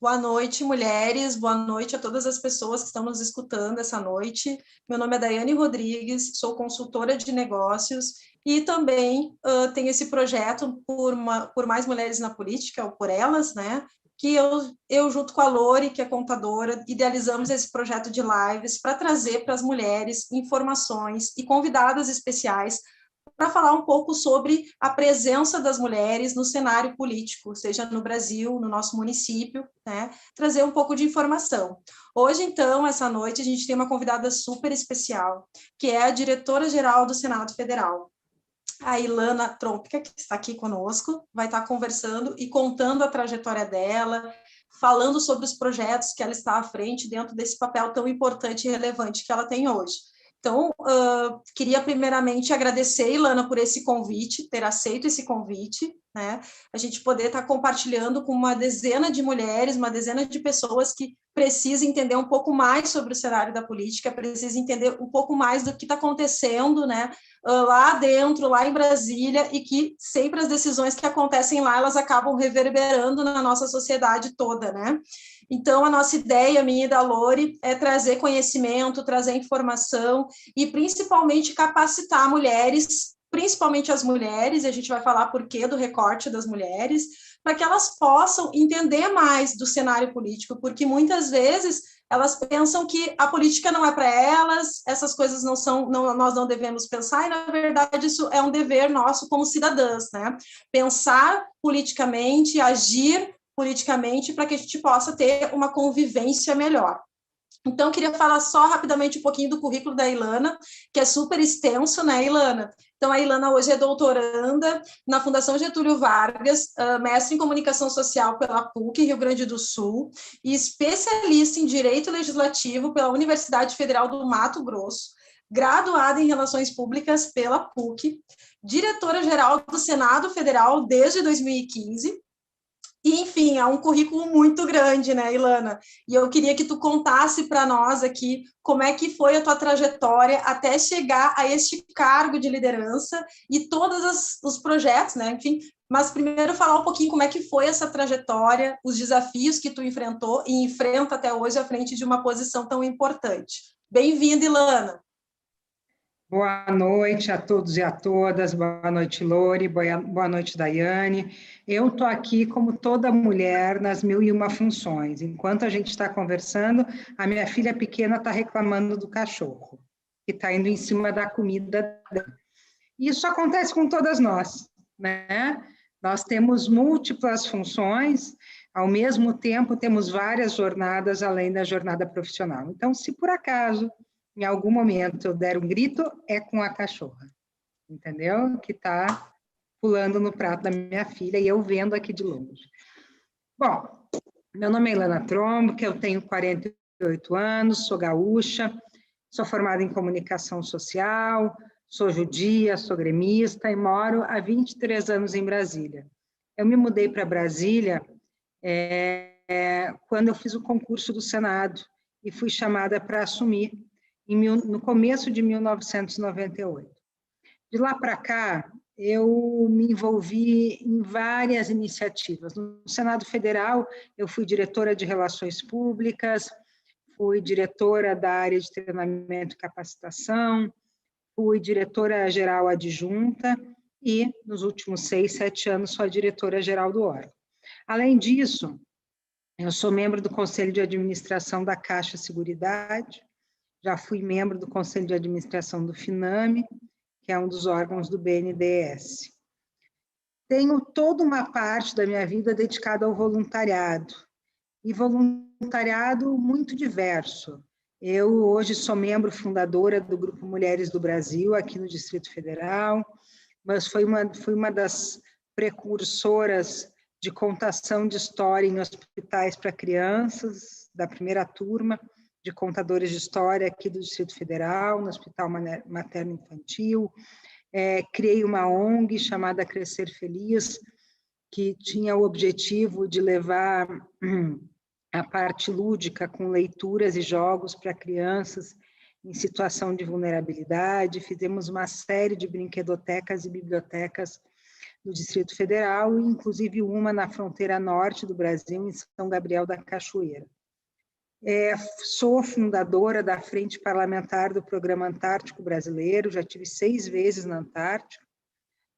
Boa noite, mulheres. Boa noite a todas as pessoas que estão nos escutando essa noite. Meu nome é Daiane Rodrigues, sou consultora de negócios e também tenho esse projeto por mais mulheres na política, ou por elas, né? Que eu, junto com a Lori, que é contadora, idealizamos esse projeto de lives para trazer para as mulheres informações e convidadas especiais para falar um pouco sobre a presença das mulheres no cenário político, seja no Brasil, no nosso município, né? Trazer um pouco de informação. Hoje, então, essa noite, a gente tem uma convidada super especial, que é a diretora-geral do Senado Federal, a Ilana Trompica, que está aqui conosco, vai estar conversando e contando a trajetória dela, falando sobre os projetos que ela está à frente dentro desse papel tão importante e relevante que ela tem hoje. Então, queria primeiramente agradecer, Ilana, por esse convite, ter aceito esse convite, né? A gente poder estar compartilhando com uma dezena de mulheres, uma dezena de pessoas que precisam entender um pouco mais sobre o cenário da política, precisam entender um pouco mais do que está acontecendo, né? Lá dentro, lá em Brasília, e que sempre as decisões que acontecem lá, elas acabam reverberando na nossa sociedade toda, né? Então, a nossa ideia, minha e da Lori, é trazer conhecimento, trazer informação e, principalmente, capacitar mulheres, principalmente as mulheres, e a gente vai falar por quê do recorte das mulheres, para que elas possam entender mais do cenário político, porque muitas vezes elas pensam que a política não é para elas, essas coisas não são, nós não devemos pensar, e na verdade isso é um dever nosso como cidadãs, né? Pensar politicamente, agir politicamente para que a gente possa ter uma convivência melhor. Então, queria falar só rapidamente um pouquinho do currículo da Ilana, que é super extenso, né, Ilana? Então, a Ilana hoje é doutoranda na Fundação Getúlio Vargas, mestre em Comunicação Social pela PUC, Rio Grande do Sul, e especialista em Direito Legislativo pela Universidade Federal do Mato Grosso, graduada em Relações Públicas pela PUC, diretora-geral do Senado Federal desde 2015, e, enfim, é um currículo muito grande, né, Ilana? E eu queria que tu contasse para nós aqui como é que foi a tua trajetória até chegar a este cargo de liderança e todos os projetos, né? Enfim, mas primeiro falar um pouquinho como é que foi essa trajetória, os desafios que tu enfrentou e enfrenta até hoje à frente de uma posição tão importante. Bem-vinda, Ilana. Boa noite a todos e a todas, boa noite, Lori, boa noite, Daiane. Eu estou aqui como toda mulher nas 1001 funções. Enquanto a gente está conversando, a minha filha pequena está reclamando do cachorro, que está indo em cima da comida dela. Isso acontece com todas nós, né? Nós temos múltiplas funções, ao mesmo tempo temos várias jornadas além da jornada profissional. Então, se por acaso em algum momento eu der um grito, é com a cachorra, entendeu? Que está pulando no prato da minha filha e eu vendo aqui de longe. Bom, meu nome é Ilana Trompica, eu tenho 48 anos, sou gaúcha, sou formada em comunicação social, sou judia, sou gremista e moro há 23 anos em Brasília. Eu me mudei para Brasília quando eu fiz o concurso do Senado e fui chamada para assumir no começo de 1998. De lá para cá, eu me envolvi em várias iniciativas. No Senado Federal, eu fui diretora de Relações Públicas, fui diretora da área de treinamento e capacitação, fui diretora-geral adjunta e, nos últimos 6, 7 anos, sou a diretora-geral do órgão. Além disso, eu sou membro do Conselho de Administração da Caixa Seguridade, já fui membro do Conselho de Administração do FINAME, que é um dos órgãos do BNDES. Tenho toda uma parte da minha vida dedicada ao voluntariado, e voluntariado muito diverso. Eu hoje sou membro fundadora do Grupo Mulheres do Brasil, aqui no Distrito Federal, mas fui uma das precursoras de contação de história em hospitais para crianças, da primeira turma, de contadores de história aqui do Distrito Federal, no Hospital Materno Infantil. Criei uma ONG chamada Crescer Feliz, que tinha o objetivo de levar a parte lúdica com leituras e jogos para crianças em situação de vulnerabilidade. Fizemos uma série de brinquedotecas e bibliotecas do Distrito Federal, e inclusive uma na fronteira norte do Brasil, em São Gabriel da Cachoeira. Sou fundadora da Frente Parlamentar do Programa Antártico Brasileiro, já tive 6 vezes na Antártica,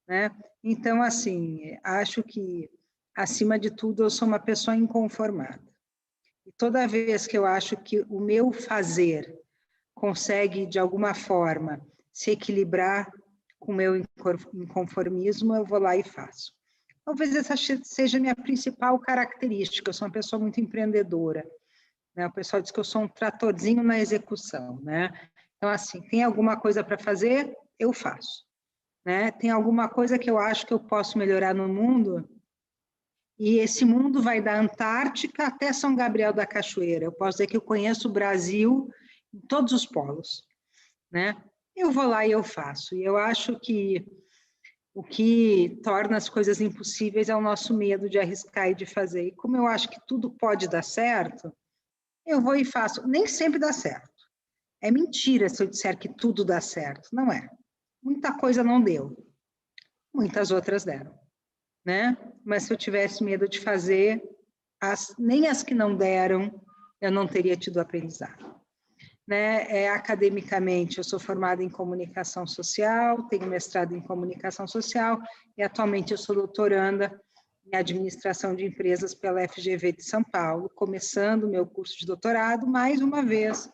né? Então, assim, acho que, acima de tudo, eu sou uma pessoa inconformada. E toda vez que eu acho que o meu fazer consegue, de alguma forma, se equilibrar com o meu inconformismo, eu vou lá e faço. Talvez essa seja a minha principal característica, eu sou uma pessoa muito empreendedora, né? O pessoal diz que eu sou um tratorzinho na execução, né? Então, assim, tem alguma coisa para fazer, eu faço, né? Tem alguma coisa que eu acho que eu posso melhorar no mundo, e esse mundo vai da Antártica até São Gabriel da Cachoeira. Eu posso dizer que eu conheço o Brasil em todos os polos, né? Eu vou lá e eu faço. E eu acho que o que torna as coisas impossíveis é o nosso medo de arriscar e de fazer. E como eu acho que tudo pode dar certo, eu vou e faço. Nem sempre dá certo. É mentira se eu disser que tudo dá certo. Não é. Muita coisa não deu. Muitas outras deram, né? Mas se eu tivesse medo de fazer, nem as que não deram, eu não teria tido aprendizado. Né? Academicamente, eu sou formada em comunicação social, tenho mestrado em comunicação social e atualmente eu sou doutoranda em administração de empresas pela FGV de São Paulo, começando o meu curso de doutorado, mais uma vez,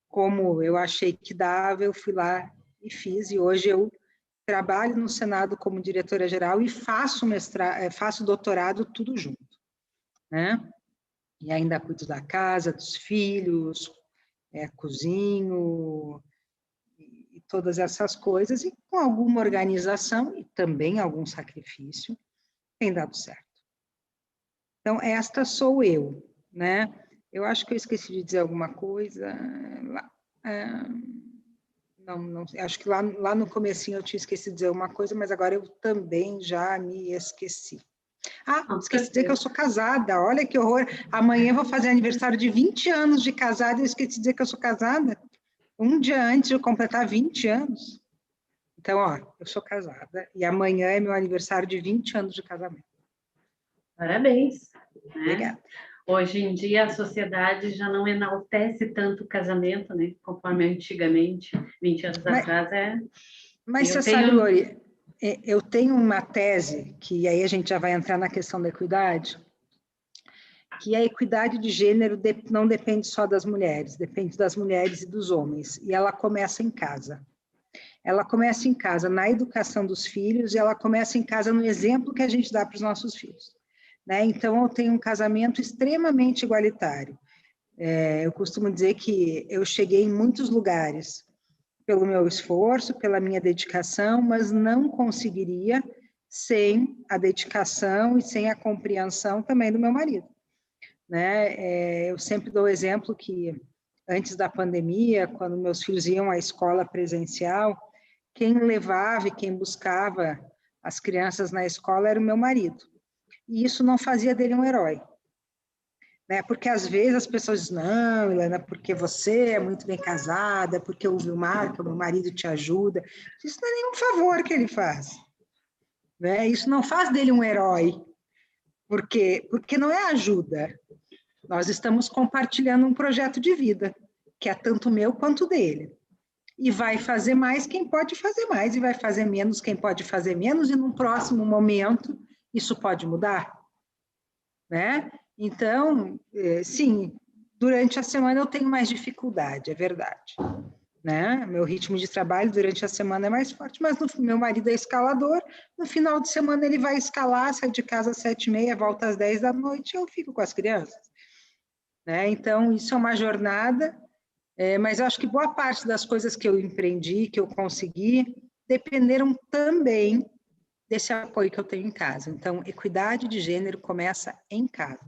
como eu achei que dava, eu fui lá e fiz, e hoje eu trabalho no Senado como diretora-geral e faço doutorado tudo junto, né? E ainda cuido da casa, dos filhos, cozinho e todas essas coisas, e com alguma organização e também algum sacrifício, tem dado certo. Então, esta sou eu, né? Eu acho que eu esqueci de dizer alguma coisa. Não, acho que lá no comecinho eu tinha esquecido de dizer uma coisa, mas agora eu também já me esqueci. Esqueci de dizer que eu sou casada, olha que horror. Amanhã eu vou fazer aniversário de 20 anos de casada e eu esqueci de dizer que eu sou casada. Um dia antes de eu completar 20 anos. Então, eu sou casada e amanhã é meu aniversário de 20 anos de casamento. Parabéns. Né? Obrigada. Hoje em dia a sociedade já não enaltece tanto o casamento, né? Conforme antigamente, 20 anos atrás. Mas você sabe, Lori, eu tenho uma tese, que aí a gente já vai entrar na questão da equidade, que a equidade de gênero não depende só das mulheres, depende das mulheres e dos homens, e ela começa em casa. Ela começa em casa, na educação dos filhos, e ela começa em casa no exemplo que a gente dá para os nossos filhos. Né? Então, eu tenho um casamento extremamente igualitário. Eu costumo dizer que eu cheguei em muitos lugares pelo meu esforço, pela minha dedicação, mas não conseguiria sem a dedicação e sem a compreensão também do meu marido. Né? Eu sempre dou o exemplo que, antes da pandemia, quando meus filhos iam à escola presencial, quem levava e quem buscava as crianças na escola era o meu marido. E isso não fazia dele um herói. Né? Porque, às vezes, as pessoas dizem, não, Helena, porque você é muito bem casada, porque o Vilmar, que é o meu marido, te ajuda. Isso não é nenhum favor que ele faz. Né? Isso não faz dele um herói, porque não é ajuda. Nós estamos compartilhando um projeto de vida, que é tanto meu quanto dele. E vai fazer mais quem pode fazer mais, e vai fazer menos quem pode fazer menos, e num próximo momento isso pode mudar. Né? Então, sim, durante a semana eu tenho mais dificuldade, é verdade. Né? Meu ritmo de trabalho durante a semana é mais forte, mas meu marido é escalador, no final de semana ele vai escalar, sai de casa às 7h30, volta às 10 da noite, e eu fico com as crianças. Né? Então, isso é uma jornada, mas eu acho que boa parte das coisas que eu empreendi, que eu consegui, dependeram também desse apoio que eu tenho em casa. Então, equidade de gênero começa em casa.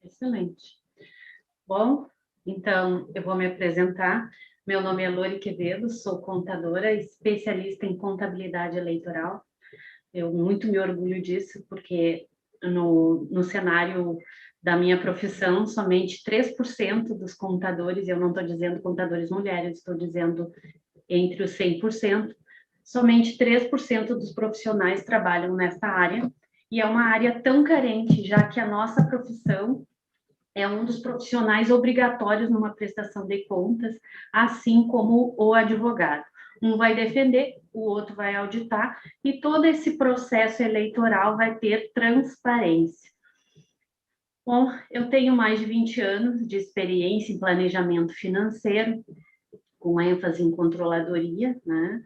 Excelente. Bom, então, eu vou me apresentar. Meu nome é Lori Quevedo, sou contadora, especialista em contabilidade eleitoral. Eu muito me orgulho disso, porque no cenário da minha profissão, somente 3% dos contadores, eu não estou dizendo contadores mulheres, estou dizendo entre os 100%, somente 3% dos profissionais trabalham nessa área, e é uma área tão carente, já que a nossa profissão é um dos profissionais obrigatórios numa prestação de contas, assim como o advogado. Um vai defender, o outro vai auditar, e todo esse processo eleitoral vai ter transparência. Bom, eu tenho mais de 20 anos de experiência em planejamento financeiro, com ênfase em controladoria, né?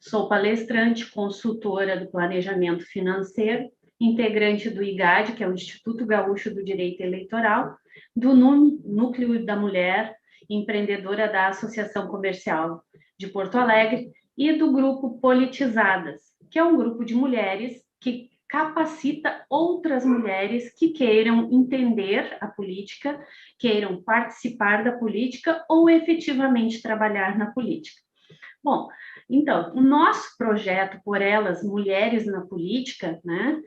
Sou palestrante, consultora do planejamento financeiro, integrante do IGAD, que é o Instituto Gaúcho do Direito Eleitoral, do Núcleo da Mulher, empreendedora da Associação Comercial de Porto Alegre, e do grupo Politizadas, que é um grupo de mulheres que capacita outras mulheres que queiram entender a política, queiram participar da política ou efetivamente trabalhar na política. Bom, então, o nosso projeto Por Elas, Mulheres na Política, né,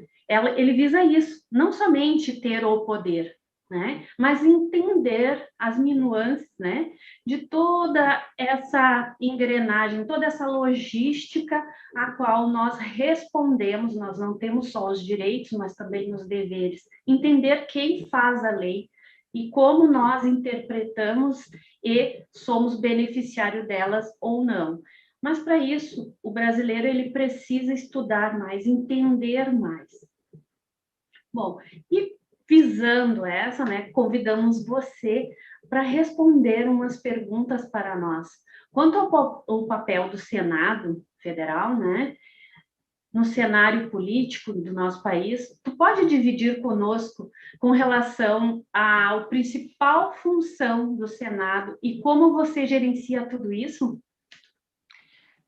ele visa isso, não somente ter o poder, né, mas entender as nuances, né, de toda essa engrenagem, toda essa logística a qual nós respondemos. Nós não temos só os direitos, mas também os deveres. Entender quem faz a lei e como nós interpretamos e somos beneficiário delas ou não. Mas, para isso, o brasileiro ele precisa estudar mais, entender mais. Bom, e visando essa, né, convidamos você para responder umas perguntas para nós. Quanto ao papel do Senado Federal, né, no cenário político do nosso país, tu pode dividir conosco com relação à principal função do Senado e como você gerencia tudo isso?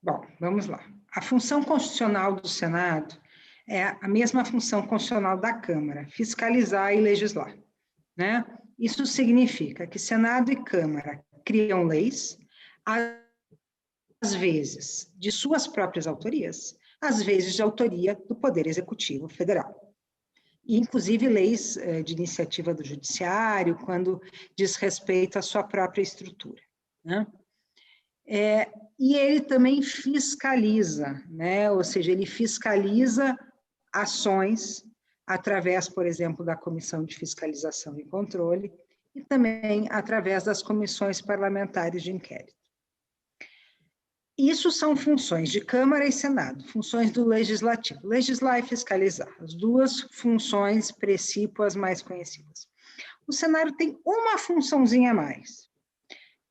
Bom, vamos lá. A função constitucional do Senado é a mesma função constitucional da Câmara, fiscalizar e legislar, né? Isso significa que Senado e Câmara criam leis, às vezes de suas próprias autorias, às vezes de autoria do Poder Executivo Federal. E, inclusive, leis de iniciativa do Judiciário, quando diz respeito à sua própria estrutura, né? E ele também fiscaliza, né? Ou seja, ele fiscaliza ações através, por exemplo, da Comissão de Fiscalização e Controle e também através das comissões parlamentares de inquérito. Isso são funções de Câmara e Senado, funções do Legislativo, legislar e fiscalizar, as duas funções precípuas mais conhecidas. O Senado tem uma funçãozinha a mais,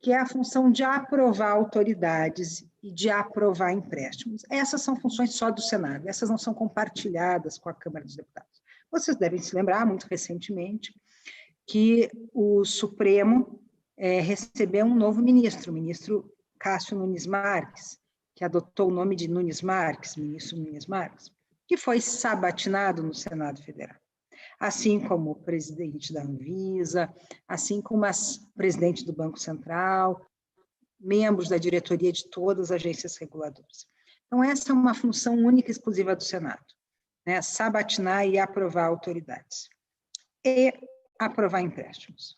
que é a função de aprovar autoridades e de aprovar empréstimos. Essas são funções só do Senado, essas não são compartilhadas com a Câmara dos Deputados. Vocês devem se lembrar, muito recentemente, que o Supremo recebeu um novo ministro, o ministro Cássio Nunes Marques, que adotou o nome de Nunes Marques, ministro Nunes Marques, que foi sabatinado no Senado Federal. Assim como o presidente da Anvisa, assim como o presidente do Banco Central, membros da diretoria de todas as agências reguladoras. Então, essa é uma função única e exclusiva do Senado, né? Sabatinar e aprovar autoridades. E aprovar empréstimos.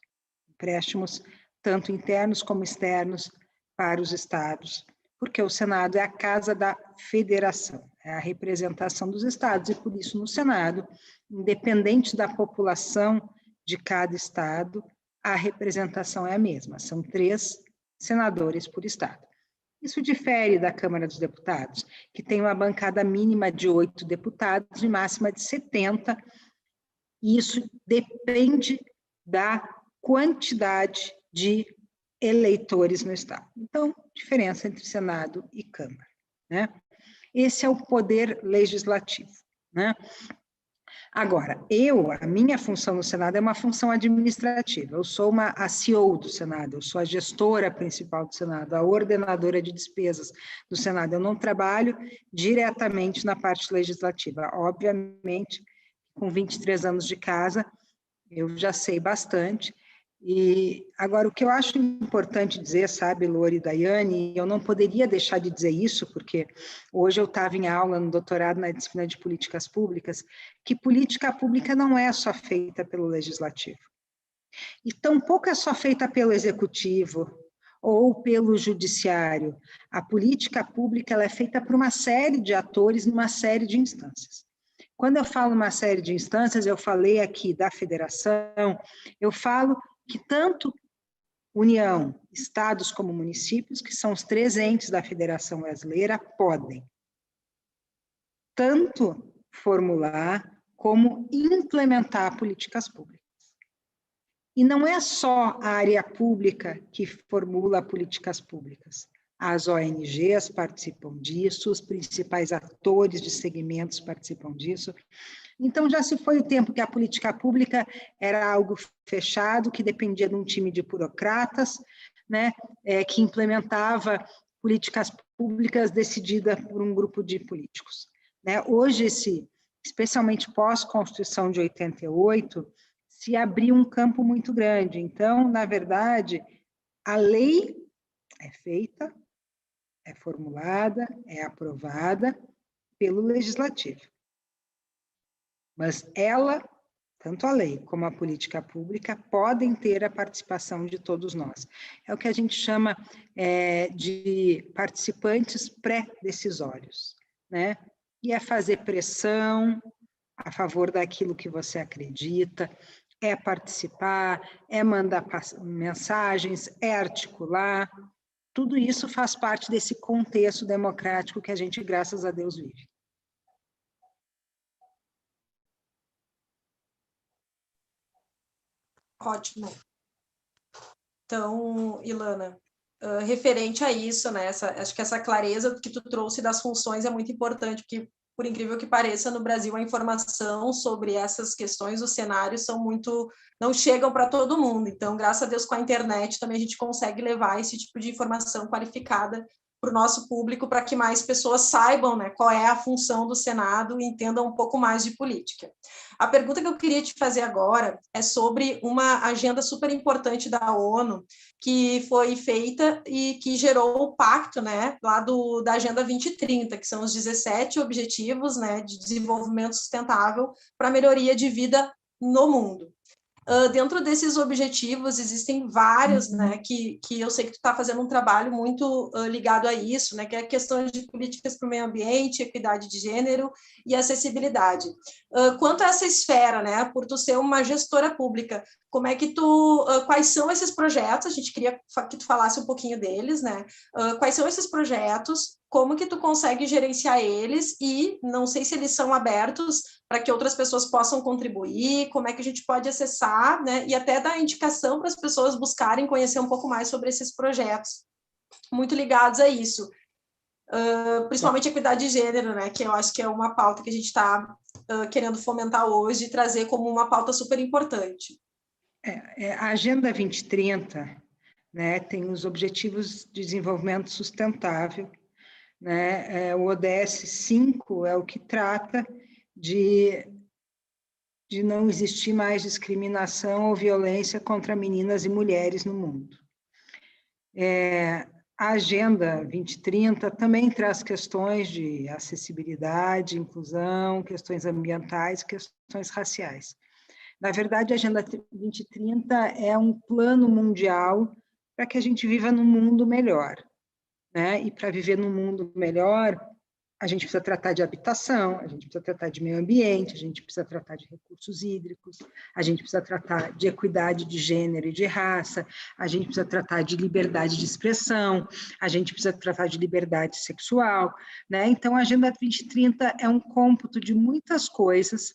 Empréstimos tanto internos como externos para os estados, porque o Senado é a casa da federação, é a representação dos estados, e por isso no Senado, independente da população de cada estado, a representação é a mesma, são 3 senadores por estado. Isso difere da Câmara dos Deputados, que tem uma bancada mínima de 8 deputados e máxima de 70, e isso depende da quantidade de eleitores no estado. Então, diferença entre Senado e Câmara, né? Esse é o poder legislativo, né? Agora, a minha função no Senado é uma função administrativa. Eu sou a CEO do Senado, eu sou a gestora principal do Senado, a ordenadora de despesas do Senado. Eu não trabalho diretamente na parte legislativa. Obviamente, com 23 anos de casa, eu já sei bastante. E agora, o que eu acho importante dizer, sabe, Lori e Daiane, eu não poderia deixar de dizer isso, porque hoje eu estava em aula no doutorado na disciplina de políticas públicas, que política pública não é só feita pelo legislativo. E tampouco é só feita pelo executivo, ou pelo judiciário. A política pública ela é feita por uma série de atores, numa série de instâncias. Quando eu falo uma série de instâncias, eu falei aqui da federação, eu falo que tanto União, estados como municípios, que são os 3 entes da Federação Brasileira, podem tanto formular como implementar políticas públicas. E não é só a área pública que formula políticas públicas. As ONGs participam disso, os principais atores de segmentos participam disso. Então, já se foi o tempo que a política pública era algo fechado, que dependia de um time de burocratas, né, que implementava políticas públicas decididas por um grupo de políticos. Né? Hoje, especialmente pós-Constituição de 88, se abriu um campo muito grande. Então, na verdade, a lei é feita, é formulada, é aprovada pelo Legislativo. Mas ela, tanto a lei como a política pública, podem ter a participação de todos nós. É o que a gente chama de participantes pré-decisórios, né? E é fazer pressão a favor daquilo que você acredita, é participar, é mandar mensagens, é articular. Tudo isso faz parte desse contexto democrático que a gente, graças a Deus, vive. Ótimo. Então, Ilana, referente a isso, né, acho que essa clareza que tu trouxe das funções é muito importante, porque, por incrível que pareça, no Brasil a informação sobre essas questões, os cenários não chegam para todo mundo. Então, graças a Deus, com a internet também a gente consegue levar esse tipo de informação qualificada para o nosso público, para que mais pessoas saibam, né, qual é a função do Senado e entendam um pouco mais de política. A pergunta que eu queria te fazer agora é sobre uma agenda super importante da ONU, que foi feita e que gerou o pacto, né, lá da Agenda 2030, que são os 17 objetivos, né, de desenvolvimento sustentável para a melhoria de vida no mundo. Dentro desses objetivos existem vários, né, que eu sei que tu está fazendo um trabalho muito ligado a isso, né, que é a questão de políticas para o meio ambiente, equidade de gênero e acessibilidade. Quanto a essa esfera, né, por tu ser uma gestora pública, como é que quais são esses projetos? A gente queria que tu falasse um pouquinho deles, né? Quais são esses projetos? Como que tu consegue gerenciar eles? E não sei se eles são abertos para que outras pessoas possam contribuir, como é que a gente pode acessar, né? E até dar indicação para as pessoas buscarem conhecer um pouco mais sobre esses projetos, muito ligados a isso. Principalmente a equidade de gênero, né? Que eu acho que é uma pauta que a gente está querendo fomentar hoje e trazer como uma pauta super importante. A Agenda 2030, né, tem os Objetivos de Desenvolvimento Sustentável, né, o ODS 5 é o que trata de não existir mais discriminação ou violência contra meninas e mulheres no mundo. A Agenda 2030 também traz questões de acessibilidade, inclusão, questões ambientais, questões raciais. Na verdade, a Agenda 2030 é um plano mundial para que a gente viva num mundo melhor, né? E para viver num mundo melhor, a gente precisa tratar de habitação, a gente precisa tratar de meio ambiente, a gente precisa tratar de recursos hídricos, a gente precisa tratar de equidade de gênero e de raça, a gente precisa tratar de liberdade de expressão, a gente precisa tratar de liberdade sexual, né? Então, a Agenda 2030 é um cômputo de muitas coisas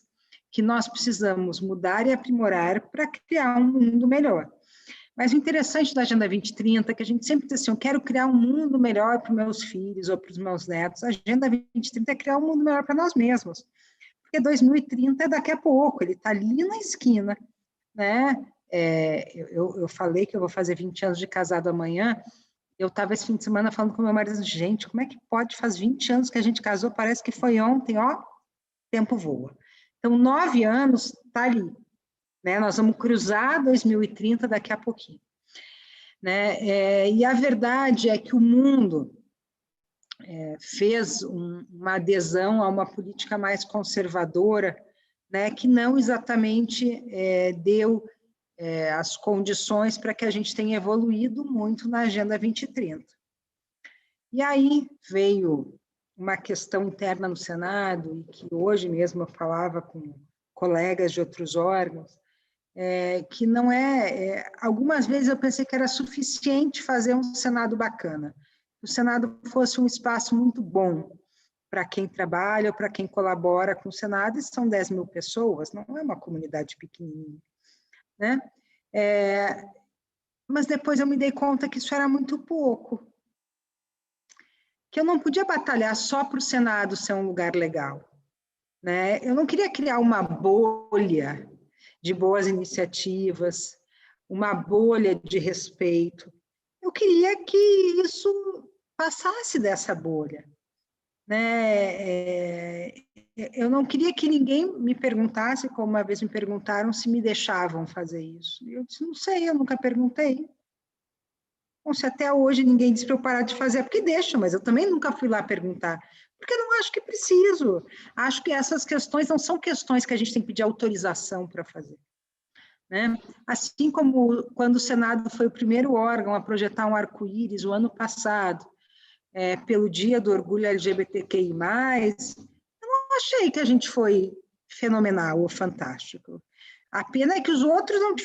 que nós precisamos mudar e aprimorar para criar um mundo melhor. Mas o interessante da Agenda 2030 é que a gente sempre diz assim, eu quero criar um mundo melhor para os meus filhos ou para os meus netos. A Agenda 2030 é criar um mundo melhor para nós mesmos. Porque 2030 é daqui a pouco, ele está ali na esquina, né? Eu falei que eu vou fazer 20 anos de casado amanhã, eu estava esse fim de semana falando com meu marido, gente, como é que pode, faz 20 anos que a gente casou, parece que foi ontem, ó, tempo voa. Então, 9 anos está ali, né? Nós vamos cruzar 2030 daqui a pouquinho, né? E a verdade é que o mundo fez uma adesão a uma política mais conservadora, né? Que não exatamente deu as condições para que a gente tenha evoluído muito na Agenda 2030. E aí veio uma questão interna no Senado, e que hoje mesmo eu falava com colegas de outros órgãos, que não algumas vezes eu pensei que era suficiente fazer um Senado bacana, que o Senado fosse um espaço muito bom para quem trabalha ou para quem colabora com o Senado, e são 10 mil pessoas, não é uma comunidade pequenininha, né? Mas depois eu me dei conta que isso era muito pouco, que eu não podia batalhar só para o Senado ser um lugar legal, né? Eu não queria criar uma bolha de boas iniciativas, uma bolha de respeito. Eu queria que isso passasse dessa bolha, né? Eu não queria que ninguém me perguntasse, como uma vez me perguntaram, se me deixavam fazer isso. Eu disse, não sei, eu nunca perguntei. Bom, se até hoje ninguém disse para eu parar de fazer, é porque deixa, mas eu também nunca fui lá perguntar, porque eu não acho que preciso. Acho que essas questões não são questões que a gente tem que pedir autorização para fazer, né? Assim como quando o Senado foi o primeiro órgão a projetar um arco-íris o ano passado, pelo Dia do Orgulho LGBTQI+, eu não achei que a gente foi fenomenal ou fantástico. A pena é que os outros não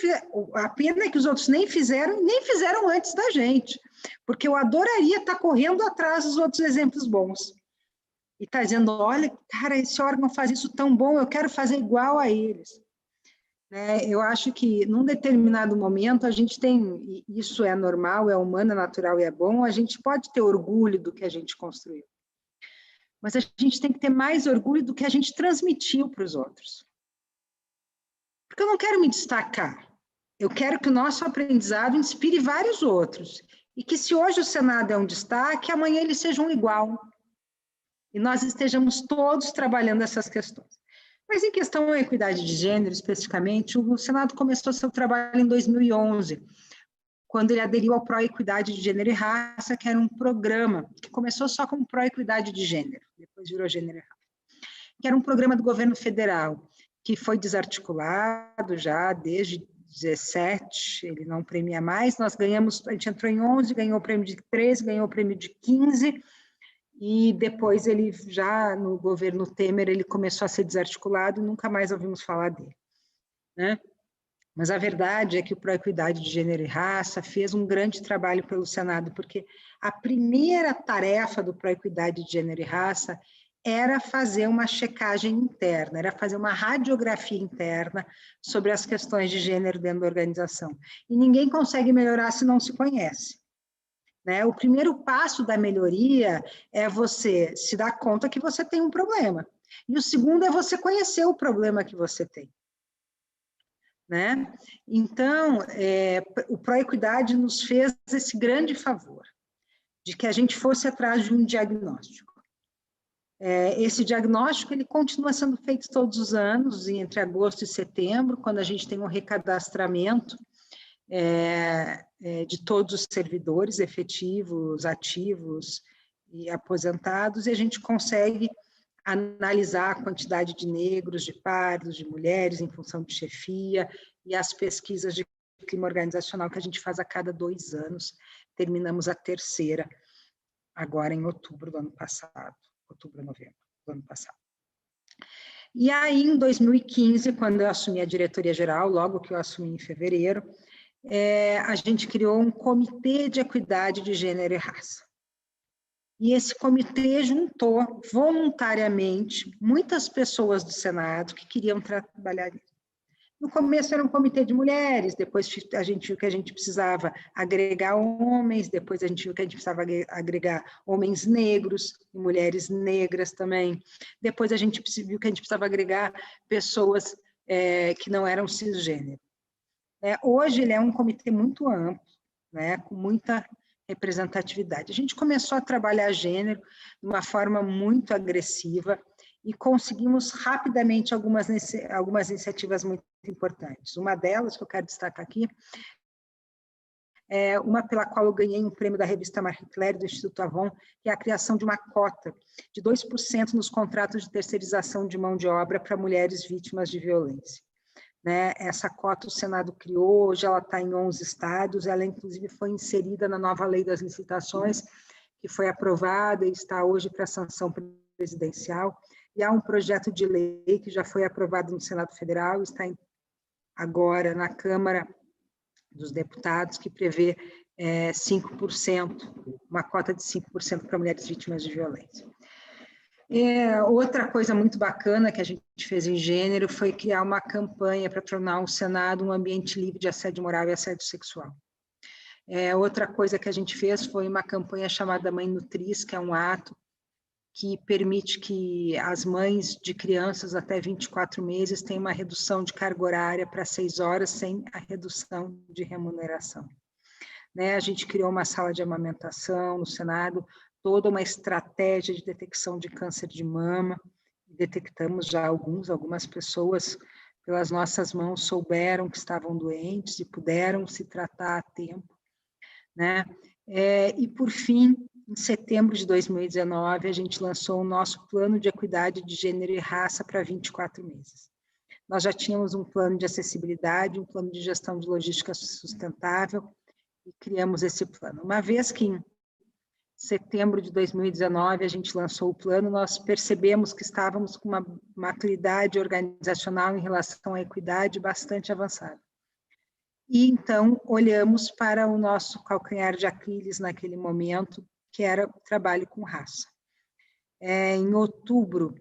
a pena é que os outros nem fizeram antes da gente, porque eu adoraria estar correndo atrás dos outros exemplos bons. E estar dizendo, olha, cara, esse órgão faz isso tão bom, eu quero fazer igual a eles. Eu acho que, num determinado momento, a gente tem, e isso é normal, é humano, é natural e é bom, a gente pode ter orgulho do que a gente construiu. Mas a gente tem que ter mais orgulho do que a gente transmitiu para os outros. Porque eu não quero me destacar, eu quero que o nosso aprendizado inspire vários outros, e que se hoje o Senado é um destaque, amanhã eles sejam igual, e nós estejamos todos trabalhando essas questões. Mas em questão à equidade de gênero, especificamente, o Senado começou seu trabalho em 2011, quando ele aderiu ao Pró-Equidade de Gênero e Raça, que era um programa que começou só como Pró-Equidade de Gênero, depois virou Gênero e Raça, que era um programa do governo federal, que foi desarticulado já desde 2017, ele não premia mais, nós ganhamos, a gente entrou em 11, ganhou o prêmio de 13, ganhou o prêmio de 15, e depois ele já, no governo Temer, ele começou a ser desarticulado e nunca mais ouvimos falar dele, né? Mas a verdade é que o Pró-Equidade de Gênero e Raça fez um grande trabalho pelo Senado, porque a primeira tarefa do Pró-Equidade de Gênero e Raça era fazer uma checagem interna, era fazer uma radiografia interna sobre as questões de gênero dentro da organização. E ninguém consegue melhorar se não se conhece, né? O primeiro passo da melhoria é você se dar conta que você tem um problema. E o segundo é você conhecer o problema que você tem, né? Então, o Pró-Equidade nos fez esse grande favor, de que a gente fosse atrás de um diagnóstico. Esse diagnóstico ele continua sendo feito todos os anos, entre agosto e setembro, quando a gente tem um recadastramento de todos os servidores efetivos, ativos e aposentados, e a gente consegue analisar a quantidade de negros, de pardos, de mulheres em função de chefia, e as pesquisas de clima organizacional que a gente faz a cada 2 anos. Terminamos a terceira, agora em outubro do ano passado, novembro do ano passado. E aí, em 2015, quando eu assumi a diretoria-geral, logo que eu assumi em fevereiro, a gente criou um comitê de equidade de gênero e raça. E esse comitê juntou voluntariamente muitas pessoas do Senado que queriam trabalhar nisso. No começo era um comitê de mulheres, depois a gente viu que a gente precisava agregar homens, depois a gente viu que a gente precisava agregar homens negros e mulheres negras também. Depois a gente viu que a gente precisava agregar pessoas que não eram cisgênero. Hoje ele é um comitê muito amplo, né, com muita representatividade. A gente começou a trabalhar gênero de uma forma muito agressiva e conseguimos rapidamente algumas iniciativas muito importantes. Uma delas, que eu quero destacar aqui, é uma pela qual eu ganhei um prêmio da revista Marie Claire, do Instituto Avon, que é a criação de uma cota de 2% nos contratos de terceirização de mão de obra para mulheres vítimas de violência. né? Essa cota o Senado criou, hoje ela está em 11 estados, ela inclusive foi inserida na nova lei das licitações, que foi aprovada e está hoje para sanção presidencial, e há um projeto de lei que já foi aprovado no Senado Federal, está agora na Câmara dos Deputados, que prevê 5%, uma cota de 5% para mulheres vítimas de violência. Outra coisa muito bacana que a gente fez em gênero foi criar uma campanha para tornar o Senado um ambiente livre de assédio moral e assédio sexual. Outra coisa que a gente fez foi uma campanha chamada Mãe Nutriz, que é um ato que permite que as mães de crianças até 24 meses tenham uma redução de carga horária para 6 horas, sem a redução de remuneração. A gente criou uma sala de amamentação no Senado, toda uma estratégia de detecção de câncer de mama, detectamos já algumas pessoas, pelas nossas mãos, souberam que estavam doentes e puderam se tratar a tempo, né? E, por fim, em setembro de 2019, a gente lançou o nosso plano de equidade de gênero e raça para 24 meses. Nós já tínhamos um plano de acessibilidade, um plano de gestão de logística sustentável, e criamos esse plano. Uma vez que em setembro de 2019 a gente lançou o plano, nós percebemos que estávamos com uma maturidade organizacional em relação à equidade bastante avançada. E então olhamos para o nosso calcanhar de Aquiles naquele momento, que era o trabalho com raça. Em outubro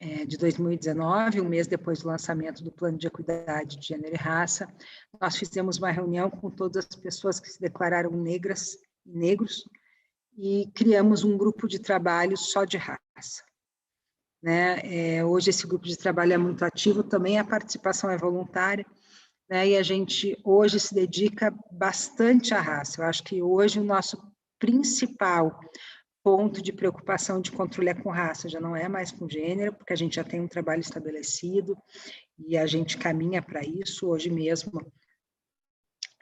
de 2019, um mês depois do lançamento do Plano de Equidade de Gênero e Raça, nós fizemos uma reunião com todas as pessoas que se declararam negras e negros e criamos um grupo de trabalho só de raça. Hoje esse grupo de trabalho é muito ativo, também a participação é voluntária, e a gente hoje se dedica bastante à raça. Eu acho que hoje o nosso principal ponto de preocupação de controle é com raça, já não é mais com gênero, porque a gente já tem um trabalho estabelecido e a gente caminha para isso. Hoje mesmo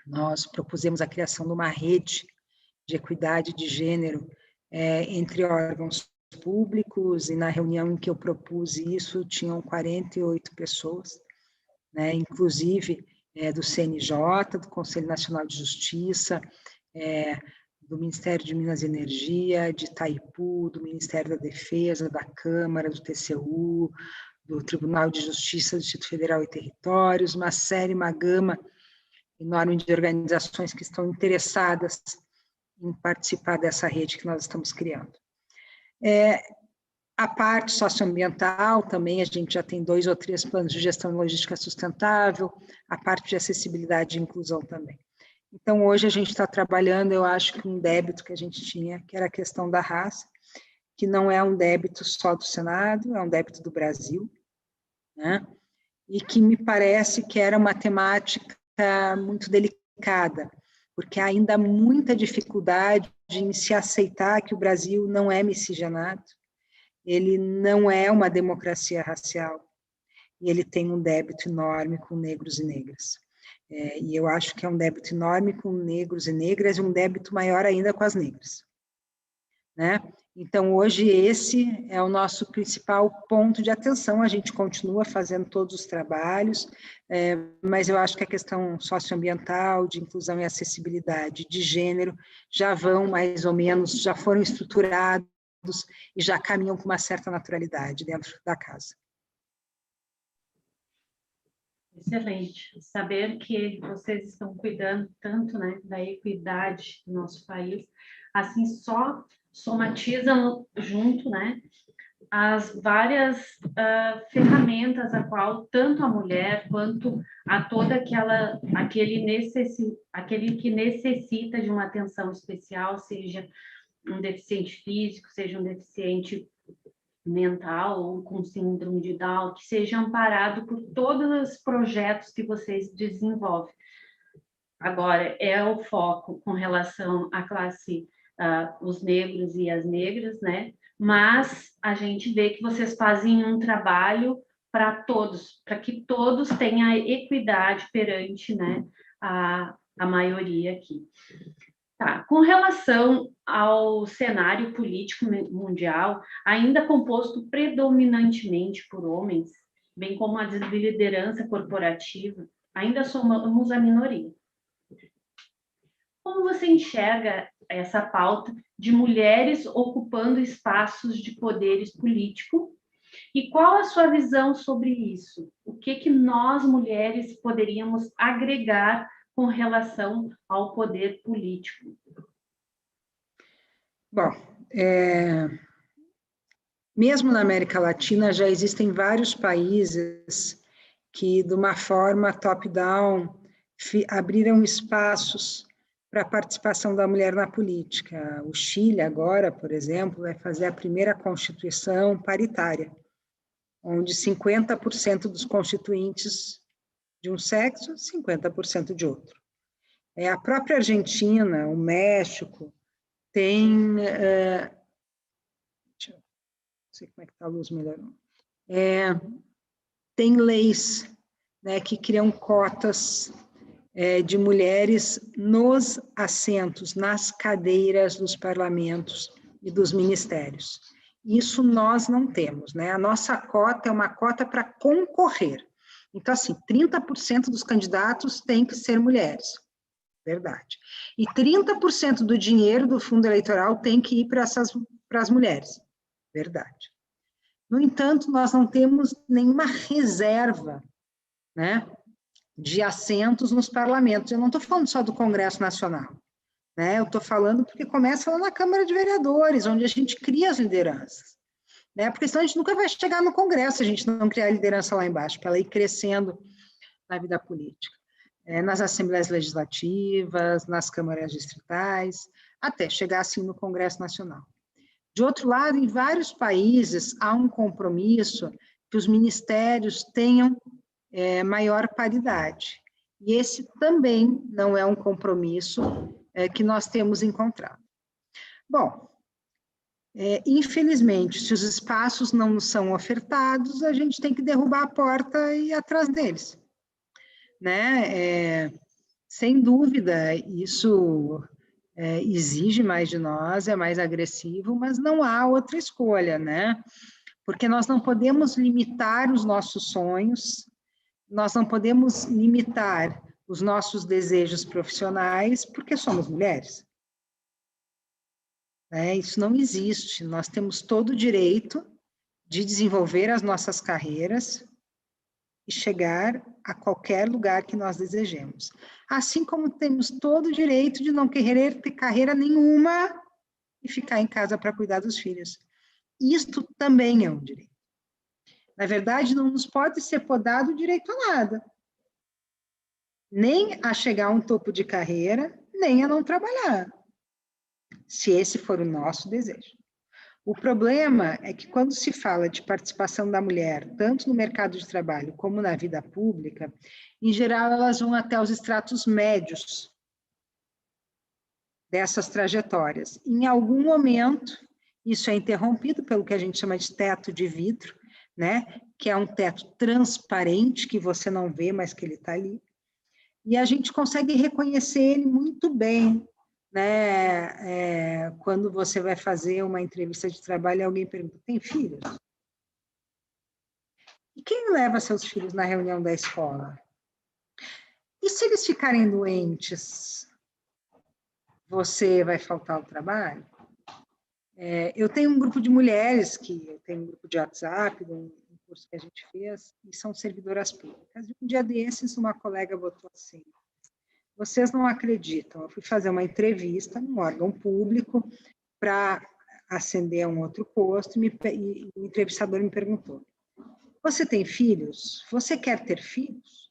nós propusemos a criação de uma rede de equidade de gênero entre órgãos públicos, e na reunião em que eu propus isso, tinham 48 pessoas, inclusive do CNJ, do Conselho Nacional de Justiça, do Ministério de Minas e Energia, de Itaipu, do Ministério da Defesa, da Câmara, do TCU, do Tribunal de Justiça do Distrito Federal e Territórios, uma gama enorme de organizações que estão interessadas em participar dessa rede que nós estamos criando. A parte socioambiental também, a gente já tem 2 ou 3 planos de gestão e logística sustentável, a parte de acessibilidade e inclusão também. Então, hoje a gente está trabalhando, eu acho que um débito que a gente tinha, que era a questão da raça, que não é um débito só do Senado, é um débito do Brasil, e que me parece que era uma temática muito delicada, porque há ainda muita dificuldade em se aceitar que o Brasil não é miscigenado, ele não é uma democracia racial, e ele tem um débito enorme com negros e negras. E eu acho que é um débito enorme com negros e negras, e um débito maior ainda com as negras. Então, hoje, esse é o nosso principal ponto de atenção. A gente continua fazendo todos os trabalhos, mas eu acho que a questão socioambiental, de inclusão e acessibilidade, de gênero, já vão mais ou menos, já foram estruturados e já caminham com uma certa naturalidade dentro da casa. Excelente. Saber que vocês estão cuidando tanto, da equidade do nosso país, assim só somatizam junto, as várias ferramentas a qual tanto a mulher quanto a toda aquele que necessita de uma atenção especial, seja um deficiente físico, seja um deficiente mental ou com síndrome de Down, que seja amparado por todos os projetos que vocês desenvolvem. Agora, é o foco com relação à classe, os negros e as negras, mas a gente vê que vocês fazem um trabalho para todos, para que todos tenham a equidade perante a maioria aqui. Tá. Com relação ao cenário político mundial, ainda composto predominantemente por homens, bem como a de liderança corporativa, ainda somos a minoria. Como você enxerga essa pauta de mulheres ocupando espaços de poderes políticos? E qual a sua visão sobre isso? O que nós, mulheres, poderíamos agregar com relação ao poder político? Bom, mesmo na América Latina, já existem vários países que, de uma forma top-down, abriram espaços para a participação da mulher na política. O Chile, agora, por exemplo, vai fazer a primeira constituição paritária, onde 50% dos constituintes de um sexo, 50% de outro. A própria Argentina, o México, tem... não sei como é que está a luz melhorando. Tem leis, né, que criam cotas de mulheres nos assentos, nas cadeiras dos parlamentos e dos ministérios. Isso nós não temos, né? A nossa cota é uma cota para concorrer. Então, assim, 30% dos candidatos têm que ser mulheres. Verdade. E 30% do dinheiro do fundo eleitoral tem que ir para as mulheres. Verdade. No entanto, nós não temos nenhuma reserva, né, de assentos nos parlamentos. Eu não estou falando só do Congresso Nacional, né? Eu estou falando porque começa lá na Câmara de Vereadores, onde a gente cria as lideranças, né? Porque senão a gente nunca vai chegar no Congresso se a gente não criar a liderança lá embaixo, para ela ir crescendo na vida política. Nas assembleias legislativas, nas câmaras distritais, até chegar assim no Congresso Nacional. De outro lado, em vários países há um compromisso que os ministérios tenham maior paridade. E esse também não é um compromisso que nós temos encontrado. Bom, infelizmente, se os espaços não nos são ofertados, a gente tem que derrubar a porta e ir atrás deles. Né? Sem dúvida, isso exige mais de nós, é mais agressivo, mas não há outra escolha, né? Porque nós não podemos limitar os nossos sonhos, nós não podemos limitar os nossos desejos profissionais, porque somos mulheres. Isso não existe, nós temos todo o direito de desenvolver as nossas carreiras e chegar a qualquer lugar que nós desejemos. Assim como temos todo o direito de não querer ter carreira nenhuma e ficar em casa para cuidar dos filhos. Isto também é um direito. Na verdade, não nos pode ser podado o direito a nada. Nem a chegar a um topo de carreira, nem a não trabalhar. Se esse for o nosso desejo. O problema é que quando se fala de participação da mulher, tanto no mercado de trabalho como na vida pública, em geral elas vão até os estratos médios dessas trajetórias. Em algum momento, isso é interrompido pelo que a gente chama de teto de vidro, né? Que é um teto transparente, que você não vê, mas que ele está ali. E a gente consegue reconhecer ele muito bem, né? Quando você vai fazer uma entrevista de trabalho, alguém pergunta, tem filhos? E quem leva seus filhos na reunião da escola? E se eles ficarem doentes, você vai faltar ao trabalho? Eu tenho um grupo de mulheres, eu tenho um grupo de WhatsApp, um curso que a gente fez, e são servidoras públicas. Um dia desses, uma colega botou assim, vocês não acreditam, eu fui fazer uma entrevista num órgão público para ascender a um outro posto e o entrevistador me perguntou, você tem filhos? Você quer ter filhos?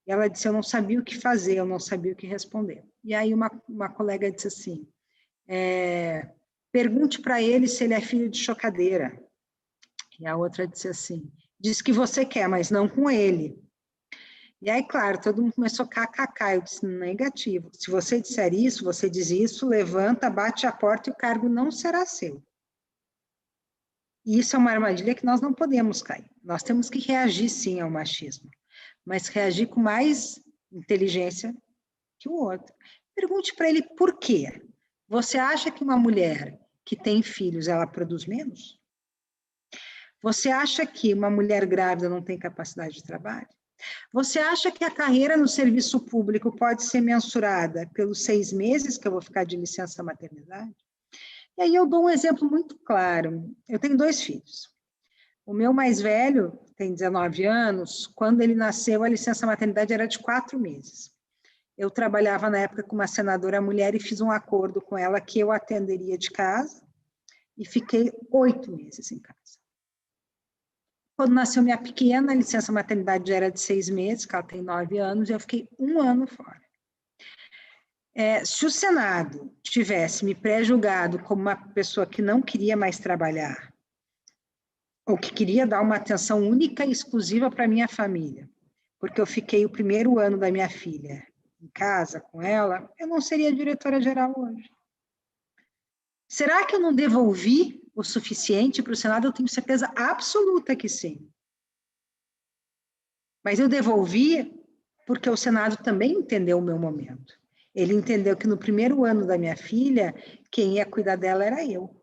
E ela disse, eu não sabia o que fazer, eu não sabia o que responder. E aí uma colega disse assim, pergunte para ele se ele é filho de chocadeira. E a outra disse assim, diz que você quer, mas não com ele. E aí, claro, todo mundo começou a kkk, eu disse, negativo. Se você disser isso, você diz isso, levanta, bate a porta e o cargo não será seu. E isso é uma armadilha que nós não podemos cair. Nós temos que reagir, sim, ao machismo, mas reagir com mais inteligência que o outro. Pergunte para ele por quê. Você acha que uma mulher que tem filhos, ela produz menos? Você acha que uma mulher grávida não tem capacidade de trabalho? Você acha que a carreira no serviço público pode ser mensurada pelos 6 meses que eu vou ficar de licença maternidade? E aí eu dou um exemplo muito claro. Eu tenho 2 filhos. O meu mais velho tem 19 anos. Quando ele nasceu, a licença maternidade era de 4 meses. Eu trabalhava na época com uma senadora mulher e fiz um acordo com ela que eu atenderia de casa e fiquei 8 meses em casa. Quando nasceu minha pequena, a licença maternidade já era de 6 meses, que ela tem 9 anos, e eu fiquei 1 ano fora. Se o Senado tivesse me pré-julgado como uma pessoa que não queria mais trabalhar, ou que queria dar uma atenção única e exclusiva para a minha família, porque eu fiquei o primeiro ano da minha filha em casa com ela, eu não seria diretora-geral hoje. Será que eu não devolvi o suficiente para o Senado? Eu tenho certeza absoluta que sim. Mas eu devolvi porque o Senado também entendeu o meu momento. Ele entendeu que no primeiro ano da minha filha, quem ia cuidar dela era eu.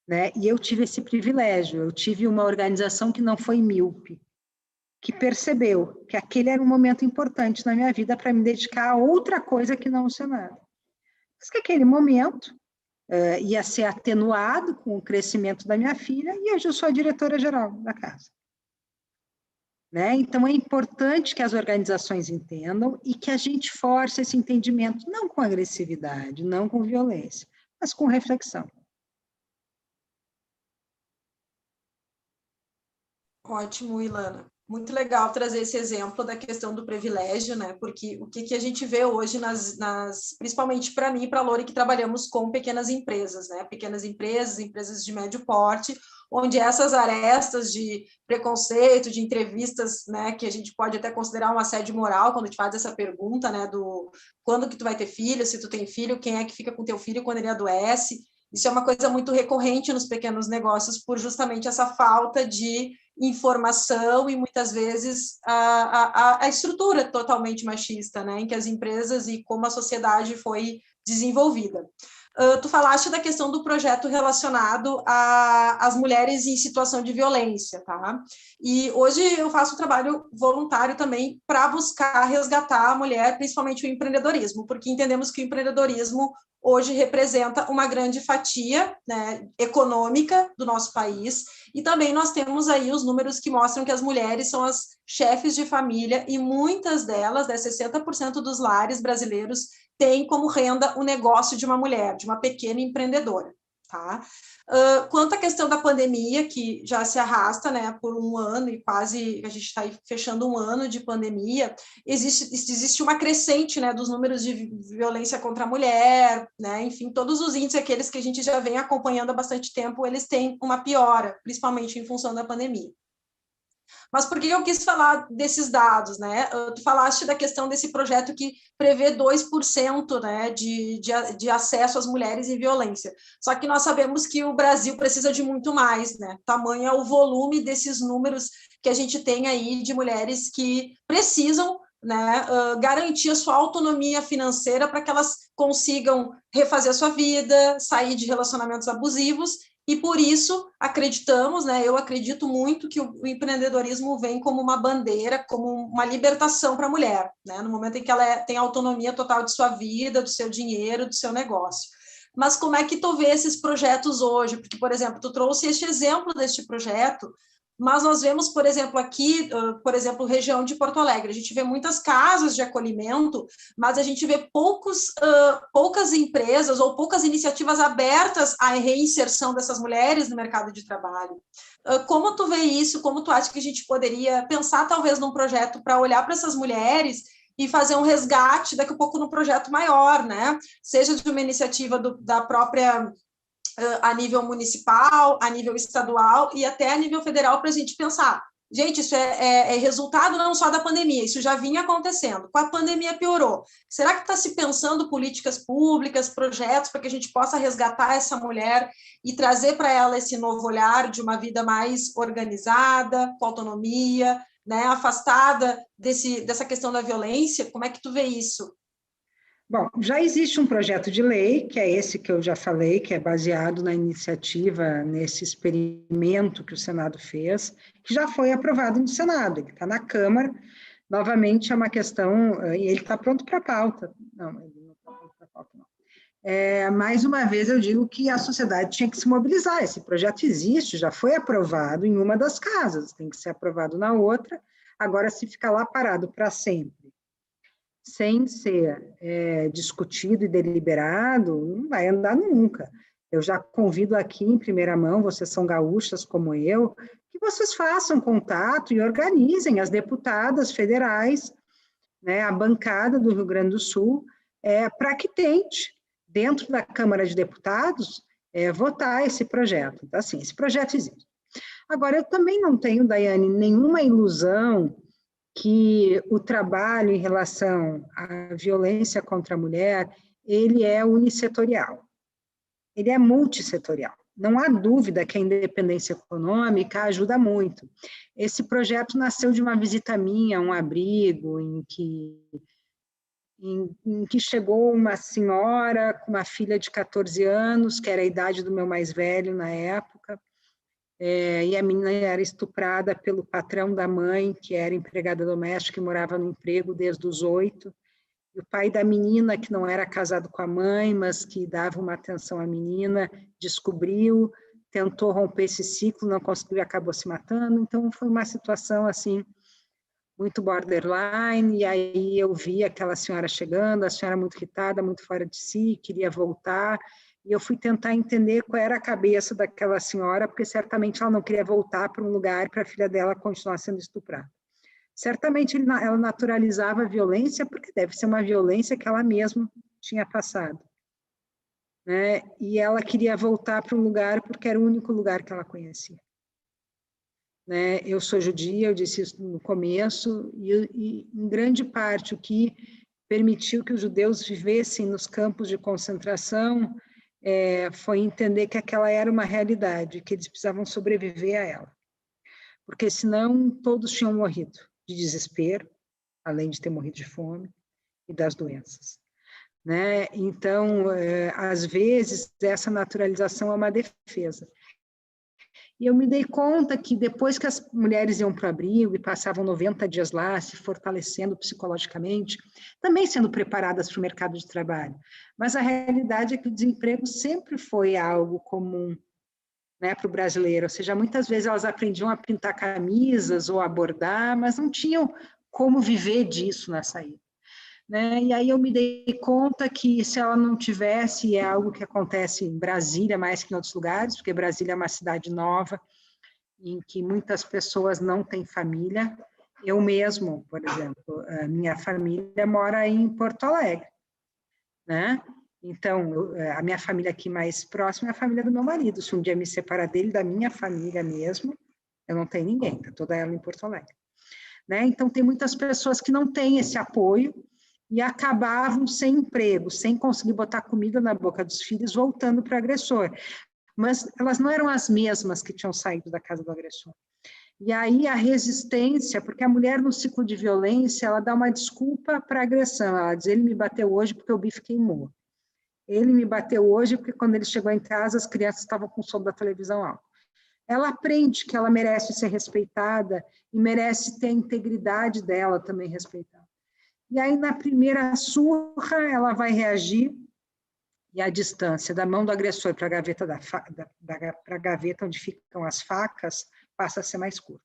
Né? E eu tive esse privilégio, eu tive uma organização que não foi míope, que percebeu que aquele era um momento importante na minha vida para me dedicar a outra coisa que não o Senado. Mas que aquele momento ia ser atenuado com o crescimento da minha filha e hoje eu sou a diretora-geral da casa. Né? Então, é importante que as organizações entendam e que a gente force esse entendimento, não com agressividade, não com violência, mas com reflexão. Ótimo, Ilana. Muito legal trazer esse exemplo da questão do privilégio, né? Porque o que a gente vê hoje principalmente para mim e para a Lori, que trabalhamos com pequenas empresas, né? Pequenas empresas, empresas de médio porte, onde essas arestas de preconceito, de entrevistas, né, que a gente pode até considerar um assédio moral quando a gente faz essa pergunta, né, do quando que tu vai ter filho, se tu tem filho, quem é que fica com teu filho quando ele adoece. Isso é uma coisa muito recorrente nos pequenos negócios por justamente essa falta de informação e muitas vezes a estrutura totalmente machista, né, em que as empresas e como a sociedade foi desenvolvida. Tu falaste da questão do projeto relacionado às mulheres em situação de violência, tá? E hoje eu faço um trabalho voluntário também para buscar resgatar a mulher, principalmente o empreendedorismo, porque entendemos que o empreendedorismo hoje representa uma grande fatia, né, econômica do nosso país, e também nós temos aí os números que mostram que as mulheres são as chefes de família e muitas delas, né, 60% dos lares brasileiros têm como renda o negócio de uma mulher, de uma pequena empreendedora, tá? Quanto à questão da pandemia, que já se arrasta, né, por 1 ano e quase, a gente está fechando 1 ano de pandemia, existe uma crescente, né, dos números de violência contra a mulher, né, enfim, todos os índices, aqueles que a gente já vem acompanhando há bastante tempo, eles têm uma piora, principalmente em função da pandemia. Mas por que eu quis falar desses dados, né? Tu falaste da questão desse projeto que prevê 2%, né, de acesso às mulheres em violência. Só que nós sabemos que o Brasil precisa de muito mais, né? Tamanho é o volume desses números que a gente tem aí de mulheres que precisam, né, garantir a sua autonomia financeira para que elas consigam refazer a sua vida, sair de relacionamentos abusivos. E por isso acreditamos, né, eu acredito muito que o empreendedorismo vem como uma bandeira, como uma libertação para a mulher, né, no momento em que ela tem autonomia total de sua vida, do seu dinheiro, do seu negócio. Mas como é que tu vê esses projetos hoje? Porque, por exemplo, tu trouxe este exemplo deste projeto, mas nós vemos, por exemplo, aqui, por exemplo, região de Porto Alegre, a gente vê muitas casas de acolhimento, mas a gente vê poucas empresas ou poucas iniciativas abertas à reinserção dessas mulheres no mercado de trabalho. Como tu vê isso? Como tu acha que a gente poderia pensar, talvez, num projeto para olhar para essas mulheres e fazer um resgate daqui a pouco num projeto maior, né? Seja de uma iniciativa da própria a nível municipal, a nível estadual e até a nível federal para a gente pensar. Gente, isso é resultado não só da pandemia, isso já vinha acontecendo. Com a pandemia piorou. Será que está se pensando políticas públicas, projetos para que a gente possa resgatar essa mulher e trazer para ela esse novo olhar de uma vida mais organizada, com autonomia, né, afastada dessa questão da violência? Como é que tu vê isso? Bom, já existe um projeto de lei, que é esse que eu já falei, que é baseado na iniciativa, nesse experimento que o Senado fez, que já foi aprovado no Senado, ele está na Câmara. Novamente, é uma questão, e ele está pronto para a pauta. Não, ele não está pronto para a pauta, não. Mais uma vez, eu digo que a sociedade tinha que se mobilizar. Esse projeto existe, já foi aprovado em uma das casas, tem que ser aprovado na outra. Agora, se ficar lá parado para sempre, sem ser discutido e deliberado, não vai andar nunca. Eu já convido aqui em primeira mão, vocês são gaúchas como eu, que vocês façam contato e organizem as deputadas federais, né, a bancada do Rio Grande do Sul, para que tente, dentro da Câmara de Deputados, votar esse projeto. Então, assim, esse projeto existe. Agora, eu também não tenho, Daiane, nenhuma ilusão que o trabalho em relação à violência contra a mulher, ele é unissetorial, ele é multissetorial. Não há dúvida que a independência econômica ajuda muito. Esse projeto nasceu de uma visita minha a um abrigo em que chegou uma senhora com uma filha de 14 anos, que era a idade do meu mais velho na época, e a menina era estuprada pelo patrão da mãe, que era empregada doméstica e morava no emprego desde os 8. E o pai da menina, que não era casado com a mãe, mas que dava uma atenção à menina, descobriu, tentou romper esse ciclo, não conseguiu e acabou se matando. Então, foi uma situação, assim, muito borderline. E aí eu vi aquela senhora chegando, a senhora muito irritada, muito fora de si, queria voltar. E eu fui tentar entender qual era a cabeça daquela senhora, porque certamente ela não queria voltar para um lugar para a filha dela continuar sendo estuprada. Certamente ela naturalizava a violência, porque deve ser uma violência que ela mesma tinha passado, né? E ela queria voltar para um lugar porque era o único lugar que ela conhecia. Né? Eu sou judia, eu disse isso no começo, e em grande parte o que permitiu que os judeus vivessem nos campos de concentração foi entender que aquela era uma realidade, que eles precisavam sobreviver a ela, porque senão todos tinham morrido de desespero, além de ter morrido de fome e das doenças, né? Então, às vezes, essa naturalização é uma defesa. E eu me dei conta que depois que as mulheres iam para o abrigo e passavam 90 dias lá, se fortalecendo psicologicamente, também sendo preparadas para o mercado de trabalho, mas a realidade é que o desemprego sempre foi algo comum, né, para o brasileiro, ou seja, muitas vezes elas aprendiam a pintar camisas ou a bordar, mas não tinham como viver disso na saída, né? E aí eu me dei conta que se ela não tivesse, é algo que acontece em Brasília mais que em outros lugares, porque Brasília é uma cidade nova, em que muitas pessoas não têm família. Eu mesmo, por exemplo, a minha família mora em Porto Alegre, né? Então, a minha família aqui mais próxima é a família do meu marido. Se um dia me separar dele, da minha família mesmo, eu não tenho ninguém, está toda ela em Porto Alegre, né? Então, tem muitas pessoas que não têm esse apoio e acabavam sem emprego, sem conseguir botar comida na boca dos filhos, voltando para o agressor. Mas elas não eram as mesmas que tinham saído da casa do agressor. E aí a resistência, porque a mulher no ciclo de violência, ela dá uma desculpa para a agressão. Ela diz, ele me bateu hoje porque o bife queimou. Ele me bateu hoje porque quando ele chegou em casa, as crianças estavam com o som da televisão alto. Ela aprende que ela merece ser respeitada e merece ter a integridade dela também respeitada. E aí, na primeira surra, ela vai reagir e a distância da mão do agressor para a gaveta, para a gaveta onde ficam as facas passa a ser mais curta.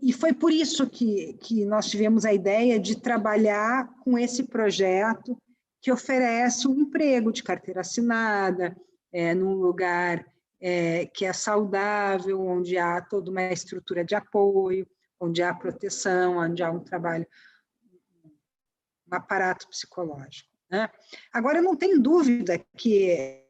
E foi por isso que nós tivemos a ideia de trabalhar com esse projeto que oferece um emprego de carteira assinada, num lugar que é saudável, onde há toda uma estrutura de apoio, onde há proteção, onde há um trabalho, um aparato psicológico, né? Agora, eu não tenho dúvida que